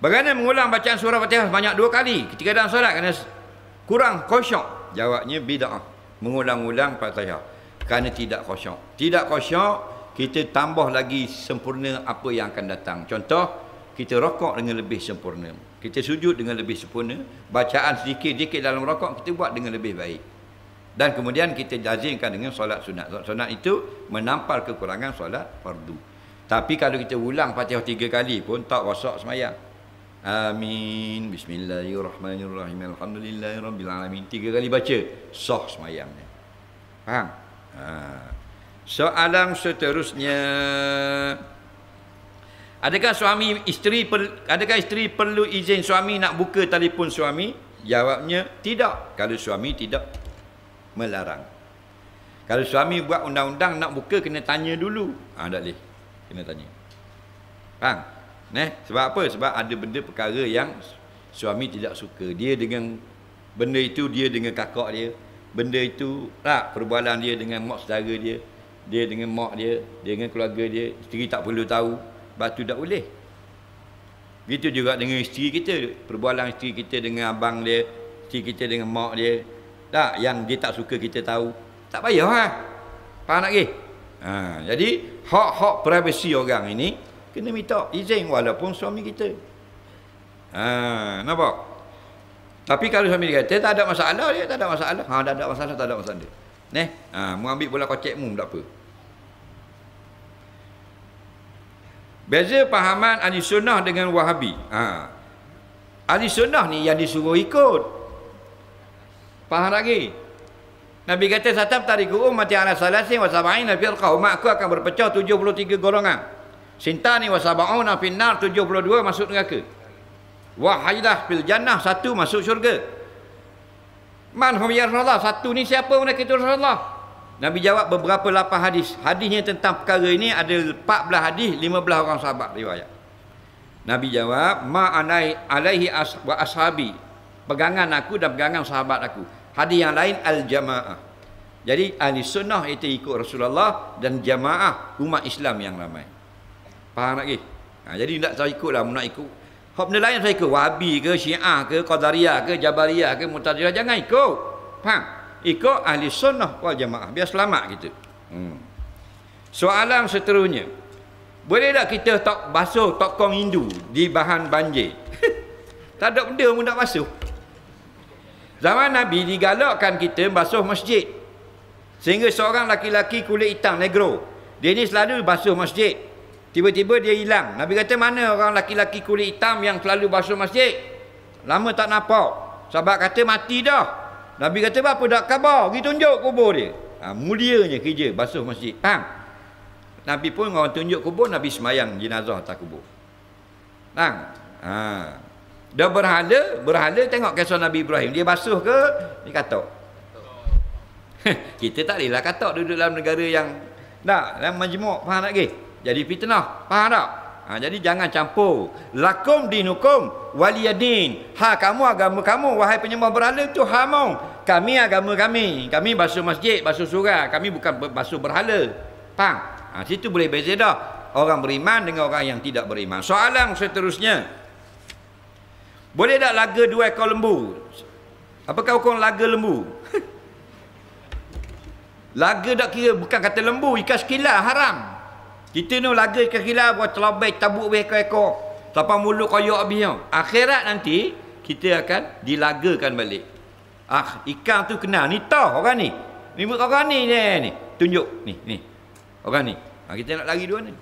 A: bagaimana mengulang bacaan surah Fatihah banyak 2 kali ketika dalam solat kerana kurang khusyuk? Jawabnya bid'ah. Mengulang-ulang Fatihah kerana tidak khusyuk. Tidak khusyuk, kita tambah lagi sempurna apa yang akan datang. Contoh, kita rokok dengan lebih sempurna. Kita sujud dengan lebih sempurna. Bacaan sedikit-sedikit dalam rokok, kita buat dengan lebih baik. Dan kemudian kita lazimkan dengan solat sunat. Solat sunat itu menampal kekurangan solat fardu. Tapi kalau kita ulang Fatihah 3 kali pun tak rosak semayang. Amin. Bismillahirrahmanirrahim. Alhamdulillahirrabbilalamin. 3 kali baca, sah semayangnya. Faham? Soalan seterusnya, adakah isteri perlu izin suami nak buka telefon suami? Jawabnya tidak, kalau suami tidak melarang. Kalau suami buat undang-undang nak buka, kena tanya dulu. Tak boleh, kena tanya. Faham? Sebab apa? Sebab ada benda perkara yang suami tidak suka. Dia dengan benda itu, dia dengan kakak dia, benda itu tak, perbualan dia dengan mak saudara dia, dia dengan mak dia dengan keluarga dia, isteri tak perlu tahu. Sebab tu tak boleh. Begitu juga dengan isteri kita, perbualan isteri kita dengan abang dia, isteri kita dengan mak dia, tak, yang dia tak suka kita tahu, tak payah lah. Faham tak ke? Jadi hak-hak privasi orang ini kena minta izin walaupun suami kita. Nampak? Tapi kalau suami dia kata tak ada masalah, dia tak ada masalah. Tak ada masalah, tak ada masalah. Mu ambil bola kocek mu, tak apa. Beza pahaman ahli sunnah dengan wahabi. Ahli sunnah ni yang disuruh ikut. Faham lagi? Nabi kata satab tariku ummati ala salasin wa sab'ina firqah. Umatku akan berpecah 73 golongan. Sintani wa sab'una finnar, 72 masuk neraka. Wahidah fil jannah, 1 masuk syurga. Man hum ya Rasulullah, 1 ni siapa mereka itu Rasulullah? Nabi jawab beberapa lapang hadis. Hadisnya tentang perkara ini ada 14 hadis, 15 orang sahabat riwayat. Nabi jawab, ma anai alaihi wa ashabi. Pegangan aku dan pegangan sahabat aku. Hadis yang lain al-jamaah. Jadi ahli sunnah itu ikut Rasulullah dan jamaah umat Islam yang ramai. Faham lagi? Jadi tak saya ikutlah, nak ikut hak benda lain saya ikut. Wahabi ke, Syiah ke, Qadariyah ke, Jabariyah ke, Mu'tazilah, jangan ikut. Faham? Ikut ahli sunnah wal jamaah, biar selamat kita. Soalan seterusnya, boleh tak kita tak basuh tokong Hindu di bahan banjir? Tak ada benda pun nak basuh. Zaman Nabi digalakkan kita basuh masjid. Sehingga seorang laki-laki kulit hitam, negro, dia ni selalu basuh masjid. Tiba-tiba dia hilang. Nabi kata, mana orang laki-laki kulit hitam yang selalu basuh masjid? Lama tak nampak. Sahabat kata mati dah. Nabi kata, apa dak khabar? Pergi tunjuk kubur dia. Mulianya kerja basuh masjid. Faham? Nabi pun orang tunjuk kubur, Nabi semayang jenazah atas kubur. Nang. Dah berhala tengok kisah Nabi Ibrahim. Dia basuh ke? Dia katok. Kita tak bolehlah katok duduk dalam negara yang dalam majmuk. Faham tak ke? Jadi fitnah. Faham tak? Jadi jangan campur. Lakum dinukum waliyadin. Kamu agama kamu, wahai penyembah berhala tu hamu. Kami agama kami. Kami basuh masjid, basuh surau. Kami bukan basuh berhala. Faham? Situ boleh beza dah. Orang beriman dengan orang yang tidak beriman. Soalan seterusnya. Boleh tak laga 2 ekor lembu? Apakah hukum laga lembu? Laga tak kira, bukan kata lembu, ikan sekilar haram. Kita ni laga ikan sekilar buat terlebih tabuk ekor-ekor. Sampai mulut koyak habis. Akhirat nanti kita akan dilagakan balik. Ikan tu kenal ni tah orang ni. Ni orang ni ni. Tunjuk ni. Orang ni. Kita nak lari dua ni.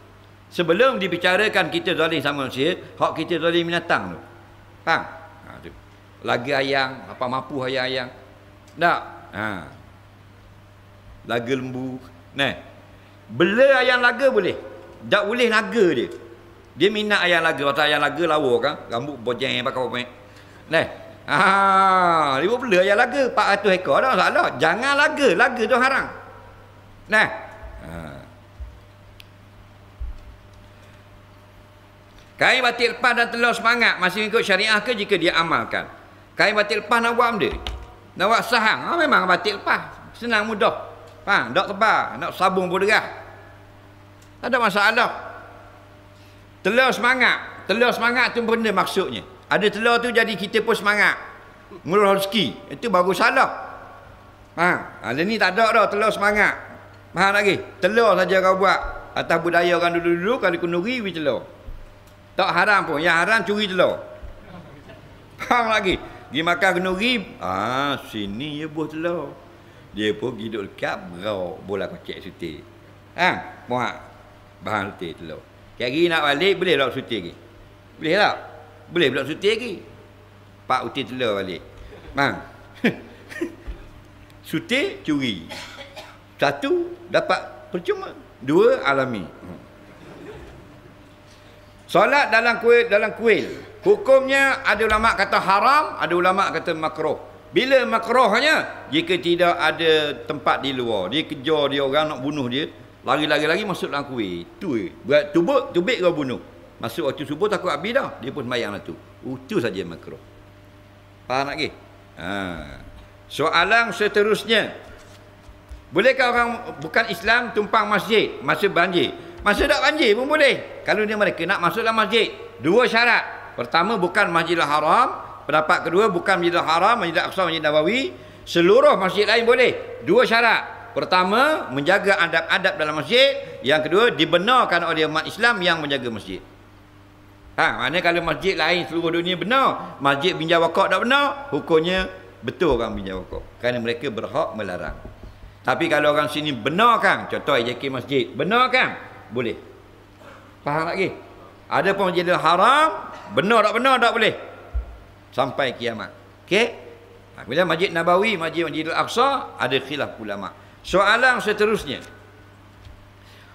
A: Sebelum dibicarakan kita zalim sama manusia, hak kita zalim binatang tu. Faham? Tu. Laga ayang, apa mampu ayang-ayang. Tak? Laga lembu. Bela ayam laga boleh. Tak boleh laga dia. Dia minat ayam laga. Pasal ayam laga lawa kan. Rambut bojeng pakai apa. Dia buat bela ayam laga. 400 ekor tak masalah. Jangan laga. Laga tu haram. Kain batik lepas dan telur semangat. Masih ikut syariah ke jika dia amalkan? Kain batik lepas nak buat benda. Nak buat sahang. Memang batik lepas. Senang mudah. Faham? Tak tebal. Nak sabung pun derah. Tak ada masalah. Telur semangat. Telur semangat tu benda maksudnya. Ada telur tu jadi kita pun semangat. Murah rezeki. Itu baru salah. Faham? Ada ni tak ada dah telur semangat. Faham lagi? Telur saja kau buat. Atas budaya orang dulu-dulu kalau kenduri beli telur. Tak haram pun. Yang haram curi telur. Faham lagi? Pergi makan kenduri. Sini je buah telur. Dia pun pergi duduk dekat berau bola kocek sutir. Muat. Bahan sutir telur. Kali nak balik boleh tak sutir lagi? Boleh tak? Boleh pula sutir lagi. 4 utir telur balik. Sutir curi. 1 dapat percuma. 2 alami. Solat dalam kuil. Hukumnya ada ulama kata haram, ada ulama kata makruh. Bila makruhnya? Jika tidak ada tempat di luar. Dia kejar dia orang nak bunuh dia. Lari-lari masuk dalam kuil. Tu buat tubik kau bunuh. Masuk waktu subuh takut habis dah. Dia pun sembahyang lah tu. Itu saja makruh. Faham tak ke? Soalan seterusnya. Bolehkah orang bukan Islam tumpang masjid masa banjir? Masa tak banjir pun boleh. Kalau mereka nak masuk dalam masjid. 2 syarat. Pertama bukan Masjidil Haram. Pendapat kedua bukan Masjidil Haram, Masjid Aqsa, Masjid Nabawi. Seluruh masjid lain boleh. 2 syarat. Pertama, menjaga adab-adab dalam masjid. Yang kedua, dibenarkan oleh umat Islam yang menjaga masjid. Maknanya kalau masjid lain seluruh dunia benar, masjid binjai wakaf tak benar, hukumnya betul orang binjai wakaf. Kerana mereka berhak melarang. Tapi kalau orang sini benarkan, contoh IJK masjid, benarkan, boleh. Faham lagi? Ada pun Masjidil Haram, benar tak boleh. Sampai kiamat. Okey? Bila Masjid Nabawi, Masjidil Aqsa, ada khilaf ulama. Soalan seterusnya.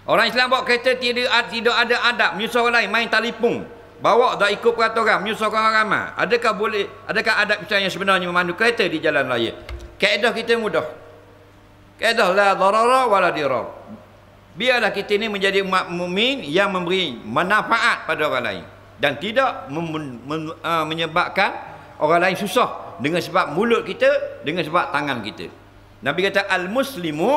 A: Orang Islam bawa kereta tidak ada adab, menyusah orang lain, main telefon. Bawa tak ikut peraturan orang, menyusah orang ramai. Adakah adab Islam yang sebenarnya memandu kereta di jalan raya? Kaedah kita mudah. Kaedah la darara wala dirar. Biarlah kita ini menjadi umat mukmin yang memberi manfaat pada orang lain dan tidak menyebabkan orang lain susah dengan sebab mulut kita, dengan sebab tangan kita. Nabi kata al-muslimu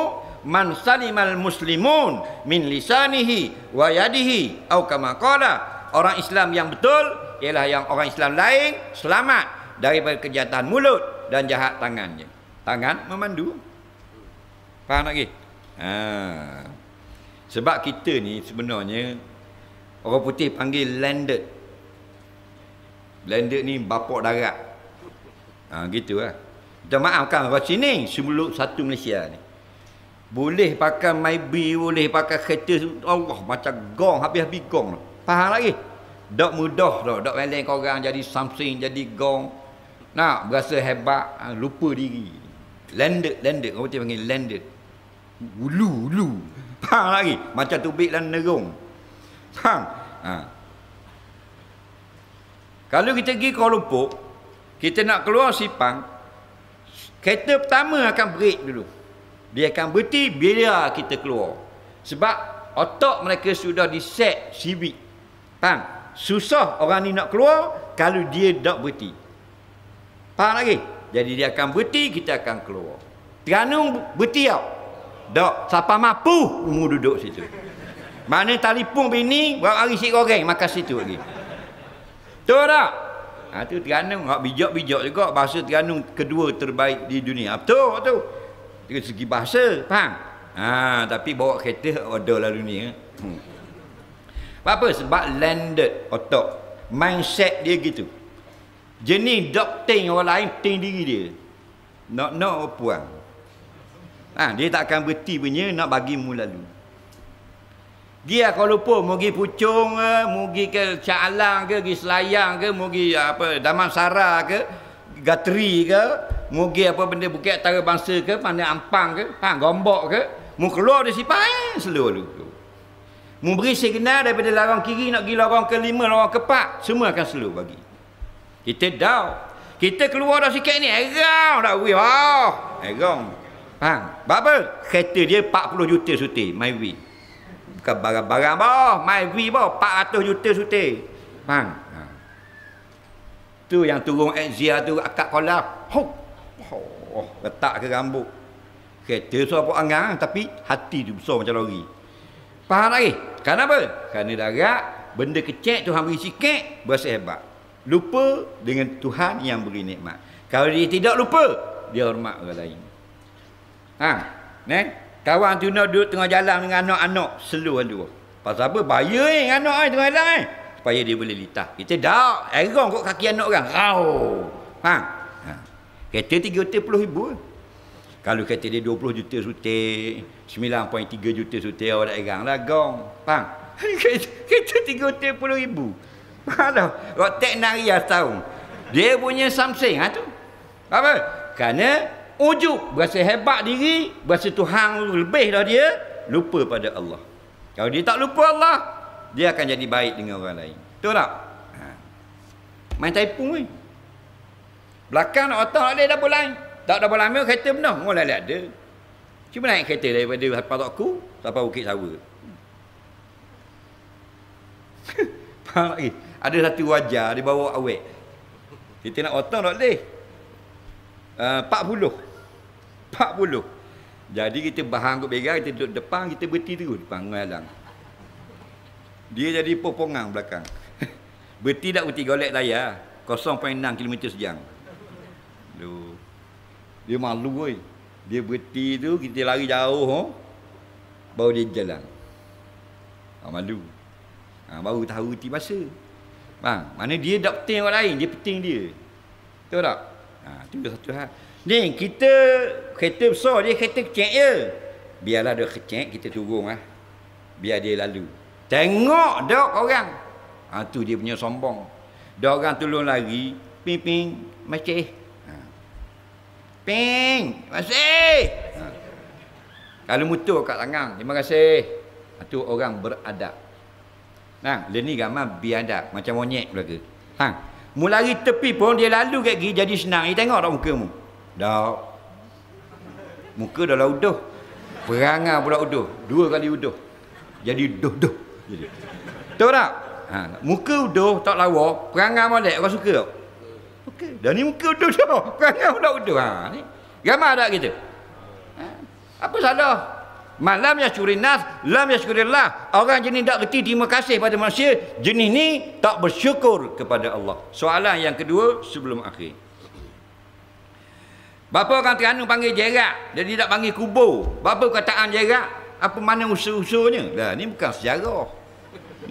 A: man salimal muslimun min lisanihi wa yadihi atau kama qala. Orang Islam yang betul ialah yang orang Islam lain selamat daripada kejahatan mulut dan jahat tangannya. Tangan memandu. Faham lagi? Sebab kita ni sebenarnya orang putih panggil landed. Landed ni bapak darat. Gitu lah. Kita maafkan orang sini sebelum satu Malaysia ni. Boleh pakai Mybi, boleh pakai kereta Allah macam gong, habis-habis gong. Faham lagi? Tak mudah dah. Tak meleng korang jadi something, jadi gong. Nak berasa hebat, lupa diri. Landed. Orang putih panggil landed. Ulu. Faham lagi? Macam tubik dan nerung. Faham? Kalau kita pergi Kuala Lumpur, kita nak keluar Sepang, kereta pertama akan break dulu. Dia akan berhenti bila kita keluar. Sebab otak mereka sudah diset civic. Faham? Susah orang ni nak keluar kalau dia tak berhenti. Faham lagi? Jadi dia akan berhenti, kita akan keluar. Terengganu berhenti tak? Tak. Siapa mampu, umur duduk situ. Mana telefon bini, buat hari si goreng, makan situ lagi. Betul tak? Tu Terengganu, bijak-bijak juga. Bahasa Terengganu kedua terbaik di dunia. Betul tu. Dari segi bahasa, faham? Tapi bawa kereta ada lalu ni. Apa? Sebab landed otak. Mindset dia gitu. Jenis dok ting orang lain, ting diri dia. Nak puang. Dia tak akan berhenti punya nak bagi mu lalu. Dia Kuala Lumpur, mau pergi Puchong ke, mau pergi ke Shah Alam ke, pergi Selayang ke, mau pergi Damansara ke, Gateri ke, mau pergi benda Bukit Antarabangsa ke, Pandai Ampang ke, Gombok ke, mau keluar dari Sepang, slow dulu. Mau beri signal daripada lorong kiri nak pergi lorong ke-5, lorong ke-4, semua akan slow bagi. Kita dah. Kita keluar dah sikit ni, erang dah weh. Erang. Faham? Apa? Kereta dia 40 juta suti, MyV. Bukan barang-barang bah, MyV bah, 400 juta suti. Faham? Tu yang turun Exia tu akak kolak. Letak ke rambut. Kereta so apa angang tapi hati tu besar macam lori. Faham lagi? Kenapa? Kerana darat, benda kecil Tuhan beri sikit, berasa hebat. Lupa dengan Tuhan yang beri nikmat. Kalau dia tidak lupa, dia hormat orang lain. Kawan tu nak duduk tengah jalan dengan anak-anak, slow dulu. Pasal apa? Bahaya dengan anak tengah jalan supaya dia boleh litah. Kita dah erang kot kaki anak orang. Kereta 30,000. Kalau kereta dia 20 juta sutik, 9.3 juta sutik, awak dah erang lah gong. Faham? Kereta 30,000. Faham tak? Rotek Naria setahun. Dia punya something tu. Apa? Kerana ujub, berasa hebat diri, berasa Tuhan lebih dah dia, lupa pada Allah. Kalau dia tak lupa Allah, dia akan jadi baik dengan orang lain. Betul tak? Main taipung ni. Belakang nak otak ada double line. Tak double line kereta benar, mula ada. Cuma naik kereta daripada Patok sampai Bukit Sawa. Faham lagi? Ada satu wajah dia bawa awet. Kita nak otak tak boleh. 40. Jadi kita bahang kot begal, kita duduk depan, kita berhenti terus depan ngalang. Dia jadi popongang belakang. Berhenti tak berhenti golek layar 0.6 km sejam. Dia malu oi. Dia berhenti tu, kita lari jauh baru dia jalan. Malu. Baru tahu reti masa. Bang, mana dia tak penting orang lain, dia penting dia. Betul tak? Itu satu hal. Ni kita kereta besar, dia kereta kecil je. Biarlah dia kecil, kita turun biar dia lalu. Tengok dak orang. Tu dia punya sombong. Dak orang tolong lari, ping masih. Ping, masih. Kalau motor kat tangan, terima kasih. Tu orang beradab. Dia ni gambar biadab, macam monyet belaka. Mu lari tepi pun dia lalu kat gigi jadi senang. Tengok tak muka mu? Dah. Muka dah lah uduh. Perangai pula uduh. 2 kali uduh. Jadi duh. Jadi. Tahu tak? Muka uduh tak lawa, perangai molek orang suka tak? Okey. Dah ni muka uduh dah. Perangai pula uduh. Ni. Gambar tak kita? Apa salah? Malam yashkurin nas, lam yashkurillah. Orang jenis tak reti terima kasih pada manusia, jenis ni tak bersyukur kepada Allah. Soalan yang kedua sebelum akhir. Bapa orang Terengganu panggil jerak, dia tak panggil kubur. Bapa kataan jerak, apa mana usul-usulnya? Dah, ni bukan sejarah.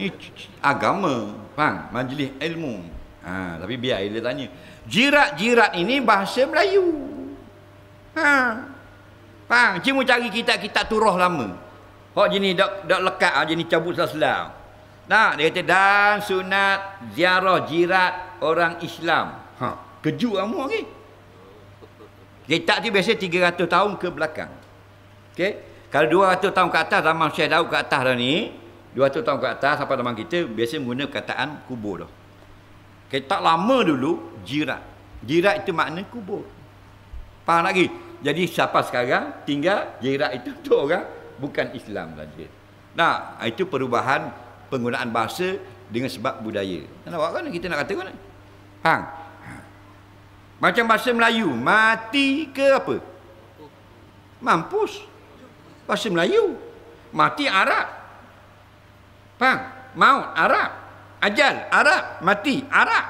A: Ni agama, faham? Majlis ilmu. Tapi biar dia tanya. Jirat-jirat ini bahasa Melayu. Faham? Cuma cari kitab-kitab turah lama. Hak jenis dak lekat jenis cabut selam. Nah, dia kata dan sunat ziarah jirat orang Islam. Kejut kamu lagi. Kitab tu biasa 300 tahun ke belakang. Okey. Kalau 200 tahun ke atas, zaman Syekh Daud ke atas dah ni, 200 tahun ke atas sampai zaman kita, biasa menggunakan perkataan kubur dah. Tak lama dulu, jirat. Jirat itu makna kubur. Faham lagi? Jadi siapa sekarang tinggal jirat itu untuk orang bukan Islam saja. Nah, itu perubahan penggunaan bahasa dengan sebab budaya. Nak buat kan kita nak kata kan? Faham? Macam bahasa Melayu, mati ke apa? Mampus. Bahasa Melayu. Mati Arab. Faham? Maut Arab. Ajal Arab. Mati Arab.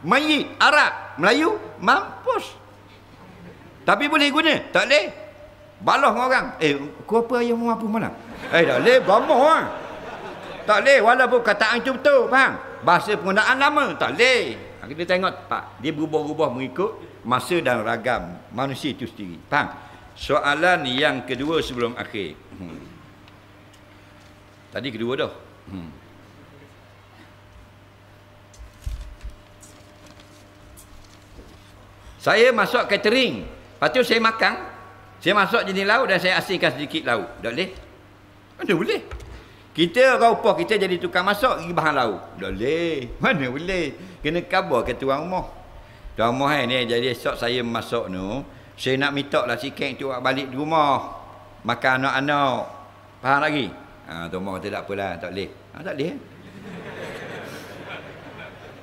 A: Mayit Arab. Melayu mampus. Tapi boleh guna? Tak boleh. Balah dengan orang. Kau apa ayam mampu malam? Tak boleh. Gambar lah. Tak boleh. Walaupun kataan itu betul. Faham? Bahasa penggunaan lama. Tak boleh. Kita tengok tak. Dia berubah-ubah mengikut masa dan ragam manusia itu sendiri. Faham? Soalan yang kedua sebelum akhir. Tadi kedua dah. Saya masuk catering. Lepas tu saya makan. Saya masuk jenis lauk dan saya asingkan sedikit lauk. Tak boleh? Mana boleh? Kita orang upah kita jadi tukang masak pergi bahan lauk. Tak boleh. Mana boleh? Kena khabar ke tuan rumah. Tuan rumah ni jadi esok saya masak tu. Saya nak minta lah sikit tu balik di rumah. Makan anak-anak. Faham lagi? Tuan rumah kata tak apalah. Tak boleh. Tak boleh.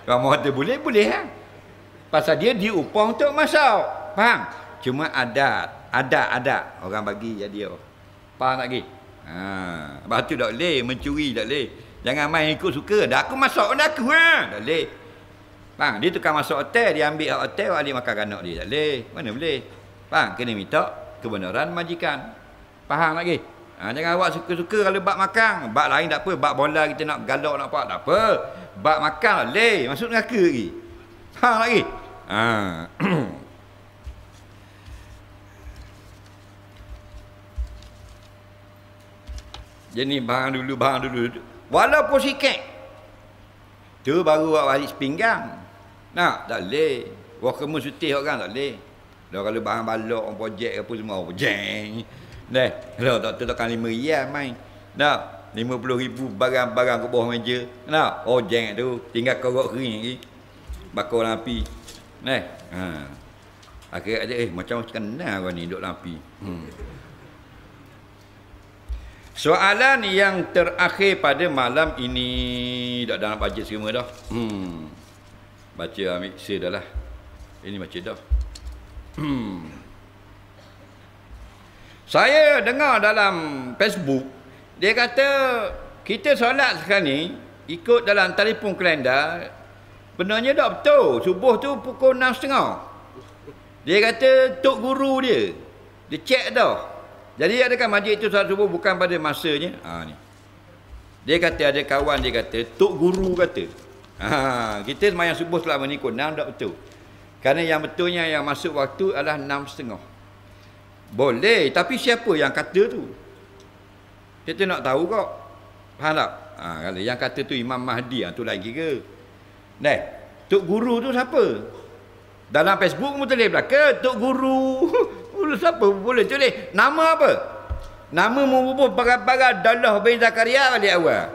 A: Tuan rumah kata boleh? Boleh lah. Pasal dia diupah untuk masak. Faham? Cuma adat. Adat. Orang bagi jadi. Faham lagi? Lepas tu tak boleh. Mencuri tak boleh. Jangan main ikut suka. Dah aku masak dah aku. Tak boleh. Faham? Dia tukang masak hotel. Dia ambil hotel. Balik makan kanak dia. Tak boleh. Mana boleh? Faham? Kena minta kebenaran majikan. Faham lagi? Jangan awak suka-suka kalau bak makan. Bak lain tak apa. Bak bola kita nak galak nak apa. Tak apa. Bak makan tak boleh. Masuk neraka lagi. Faham lagi? Jadi bahang dulu. Walaupun sikit. Tu baru buat balik sepinggang. Nak? Tak boleh. Wah kemus sutih orang tak boleh. Dah kalau bahang balok, orang projek apa semua. Orang jeng. Dah. Kalau tak tekan 5 riyal main. Dah. 50,000 barang-barang ke bawah meja. Nak? Oh jeng tu. Tinggal korok kering lagi. Bakar dalam api. Akhirnya ada macam kenal orang ni duduk dalam api. Soalan yang terakhir pada malam ini. Dah dalam bajet semua dah. Baca ambil mixer dah lah. Ini baca dah. Saya dengar dalam Facebook. Dia kata kita solat sekarang ni ikut dalam telefon kalender. Benarnya tak betul. Subuh tu pukul 6.30. Dia kata tok guru dia. Dia cek dah. Jadi adakah majlis itu solat subuh bukan pada masanya? Ni. Dia kata ada kawan dia kata tok guru kata. Kita sembahyang subuh selama ni pukul 6 tak betul. Kerana yang betulnya yang masuk waktu adalah 6.30. Boleh, tapi siapa yang kata tu? Kita nak tahu kok. Faham tak? Kalau yang kata tu Imam Mahdi, tu lain kira. Tok guru tu siapa? Dalam Facebook pun tulis belakang tok guru. Siapa boleh tulis? Nama apa? Nama merubuh barat-barat Dallah bin Zakaria balik awal.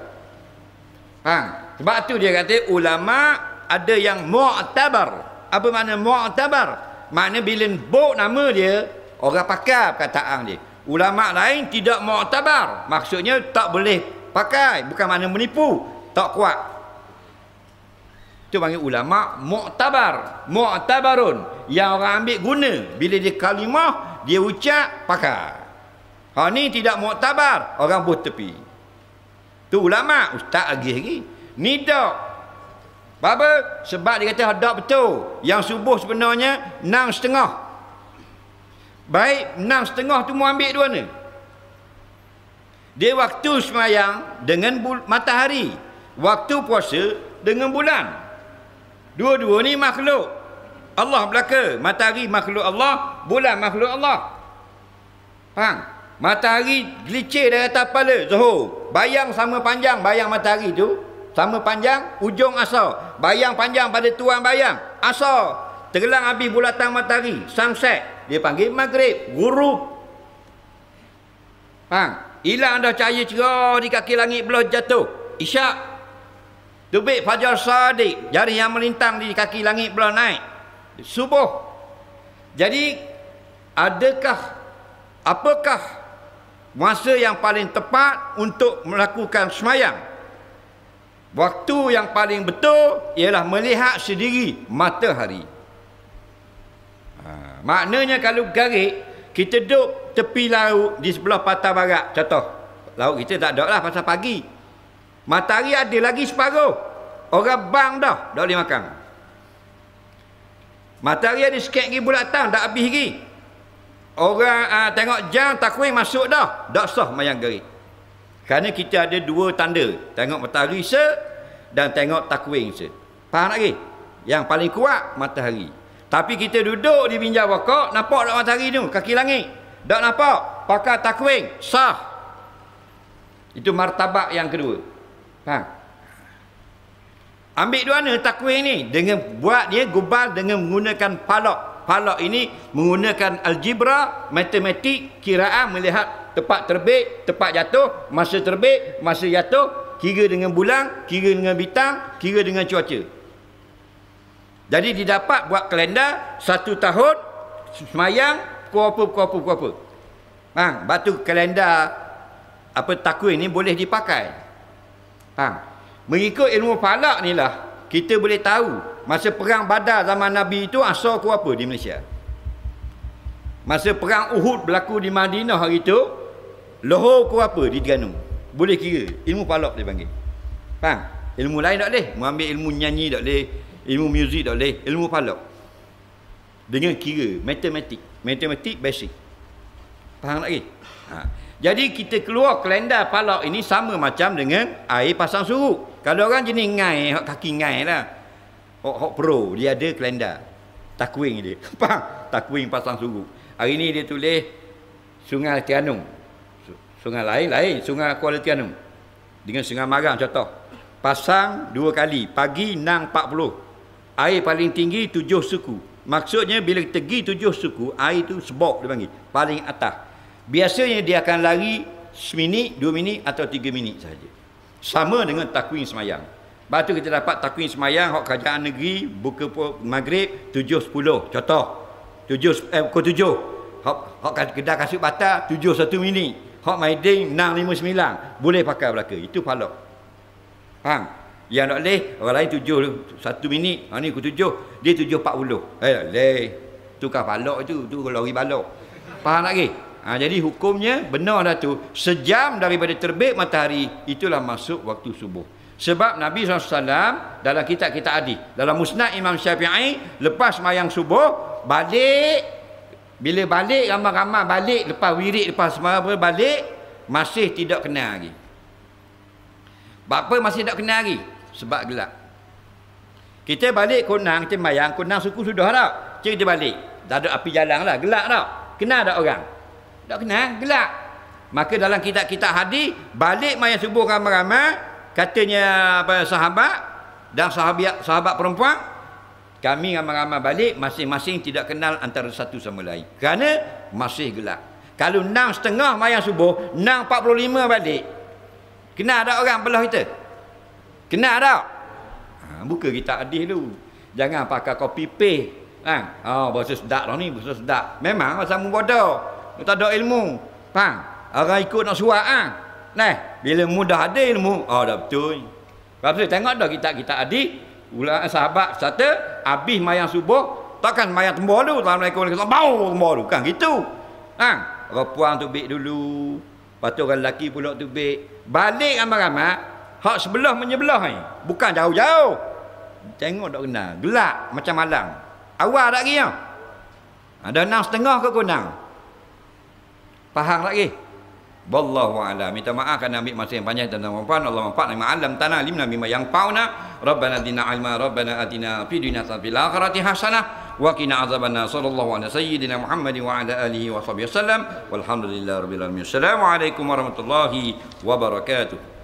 A: Faham? Sebab tu dia kata ulama ada yang mu'tabar. Apa makna mu'tabar? Makna bila bok nama dia, orang pakai perkataan dia. Ulama lain tidak mu'tabar. Maksudnya tak boleh pakai. Bukan makna menipu. Tak kuat. Itu panggil ulama mu'tabar. Mu'tabarun. Yang orang ambil guna. Bila dia kalimah, dia ucap, pakai. Ni tidak mu'tabar. Orang buh tepi. Tu ulama. Ustaz lagi. Ni tak. Apa? Sebab dia kata hadap betul. Yang subuh sebenarnya 6.30. Baik, 6.30 tu mau ambil dua ni. Dia waktu semayang dengan matahari. Waktu puasa dengan bulan. Dua-dua ni makhluk Allah belaka. Matahari makhluk Allah, bulan makhluk Allah. Faham? Matahari gelicir dari atas kepala Zuhur. Bayang sama panjang bayang matahari tu. Sama panjang ujung asar. Bayang panjang pada tuan bayang asar. Tergelang habis bulatan matahari sunset. Dia panggil maghrib, ghurub. Faham? Hilang dah cahaya cerah di kaki langit belah jatuh. Isyak. Terbit fajar sadiq. Jari yang melintang di kaki langit belah naik. Subuh. Jadi, apakah masa yang paling tepat untuk melakukan semayang? Waktu yang paling betul ialah melihat sendiri matahari. Maknanya kalau garik, kita duduk tepi laut di sebelah patah barat. Contoh, laut kita tak ada lah pasal pagi. Matahari ada lagi separuh. Orang bang dah, tak boleh makan. Matahari ada sikit lagi bulatan, tak habis lagi. Orang tengok jam, takwih masuk dah. Tak sah mayang garik. Kerana kita ada dua tanda. Tengok matahari dan tengok takwih Faham lagi? Yang paling kuat, matahari. Tapi kita duduk di binjai wakak, nampak tak matahari tu, kaki langit. Tak nampak, pakai takwing, sah. Itu martabat yang kedua. Faham? Ambil dua mana takwing ni? Dengan buat dia gubal dengan menggunakan palak. Palak ini menggunakan algebra, matematik, kiraan, melihat tepat terbit, tepat jatuh, masa terbit, masa jatuh, kira dengan bulan, kira dengan bintang, kira dengan cuaca. Jadi didapat buat kalender 1 tahun semayang pukul apa. Batu kalender takwin ni boleh dipakai. Mengikut ilmu falak ni lah kita boleh tahu masa perang Badar zaman Nabi itu asal pukul apa di Malaysia. Masa perang Uhud berlaku di Madinah hari itu, lohor pukul apa di Terengganu. Boleh kira, ilmu falak dia panggil. Ilmu lain tak boleh, mengambil ilmu nyanyi tak boleh, ilmu muzik tak boleh, ilmu falak. Dengan kira, matematik basic. Faham lagi? Jadi kita keluar kalender falak ini sama macam dengan air pasang surut. Kalau orang jenis ngai, kaki ngai lah. Hok pro, dia ada kalender. Takwing dia. Faham? Takwing pasang surut. Hari ni dia tulis Sungai Terengganu. Sungai lain, Sungai Kuala Terengganu. Dengan Sungai Marang contoh. Pasang 2 kali, pagi 6.40. Air paling tinggi 7 suku. Maksudnya bila kita pergi 7 suku, air tu sebok dia panggil, paling atas. Biasanya dia akan lari seminit, 2 minit atau 3 minit saja. Sama dengan takwing semayang. Lepas tu kita dapat takwing semayang hak kerajaan negeri buka maghrib 7.10. Contoh. Pukul 7. Hak kedai kasut bata 7.1 minit. Hak Maidin 6.59. Boleh pakai belaka. Itu falak. Faham? Yang tak boleh, orang lain 7.1 minit. Ni pukul 7. Dia 7.40. Tukar falak itu. Tu lori balok. Faham lagi? Jadi hukumnya benar dah tu. Sejam daripada terbit matahari, itulah masuk waktu subuh. Sebab Nabi SAW dalam kitab-kitab hadis, dalam Musnad Imam Syafi'i, lepas mayang subuh, balik. Bila balik, ramai-ramai balik, lepas wirid, lepas semua balik, masih tidak kenal lagi. Apa masih tak kenal lagi? Sebab gelap. Kita balik Konang, kita mayang, Konang suku sudah tak? Kita balik. Tak ada api jalan lah, gelap tak? Kenal tak orang? Tak kenal, gelap. Maka dalam kitab-kitab hadis, balik mayang subuh ramai-ramai, katanya sahabat dan sahabat perempuan, kami ramai-ramai balik, masing-masing tidak kenal antara satu sama lain. Kerana masih gelap. Kalau 6.30 mayang subuh, 6.45 balik, kenal tak orang belah kita? Kenal tak? Buka kitab hadis dulu. Jangan pakai copy paste. Bahasa sedap lah ni, bahasa sedap. Memang bahasa bodoh. Tak ada ilmu. Faham? Orang ikut nak suat bila mudah ada ilmu, dah betul. Lepas tu tengok dah kitab-kitab hadis, ulama sahabat kata habis mayang subuh, takkan mayang tembur dulu, Assalamualaikum warahmatullahi wabarakatuh, tembur dulu. Kan gitu. Orang puang tubik dulu, lepas tu orang lelaki pula tubik. Balik ramai-ramai, hak sebelah menyebelah ni. Bukan jauh-jauh. Tengok tak kenal. Gelap macam malam. Awal tak lagi. Ada 6.30 ke Konang. Faham lagi? Wallahu a'lam. Minta maaf kerana ambil masa yang panjang tentang manfaat. Allah manfaat lima alam tanah limna bima yang fauna. Rabbana atina ilma, Rabbana atina fid dunya hasanah fil akhirati hasanah wa qina azabannar. Sallallahu ala sayyidina Muhammad wa ala alihi wa sahbihi wasallam. Walhamdulillahirabbil alamin. Assalamualaikum warahmatullahi wabarakatuh.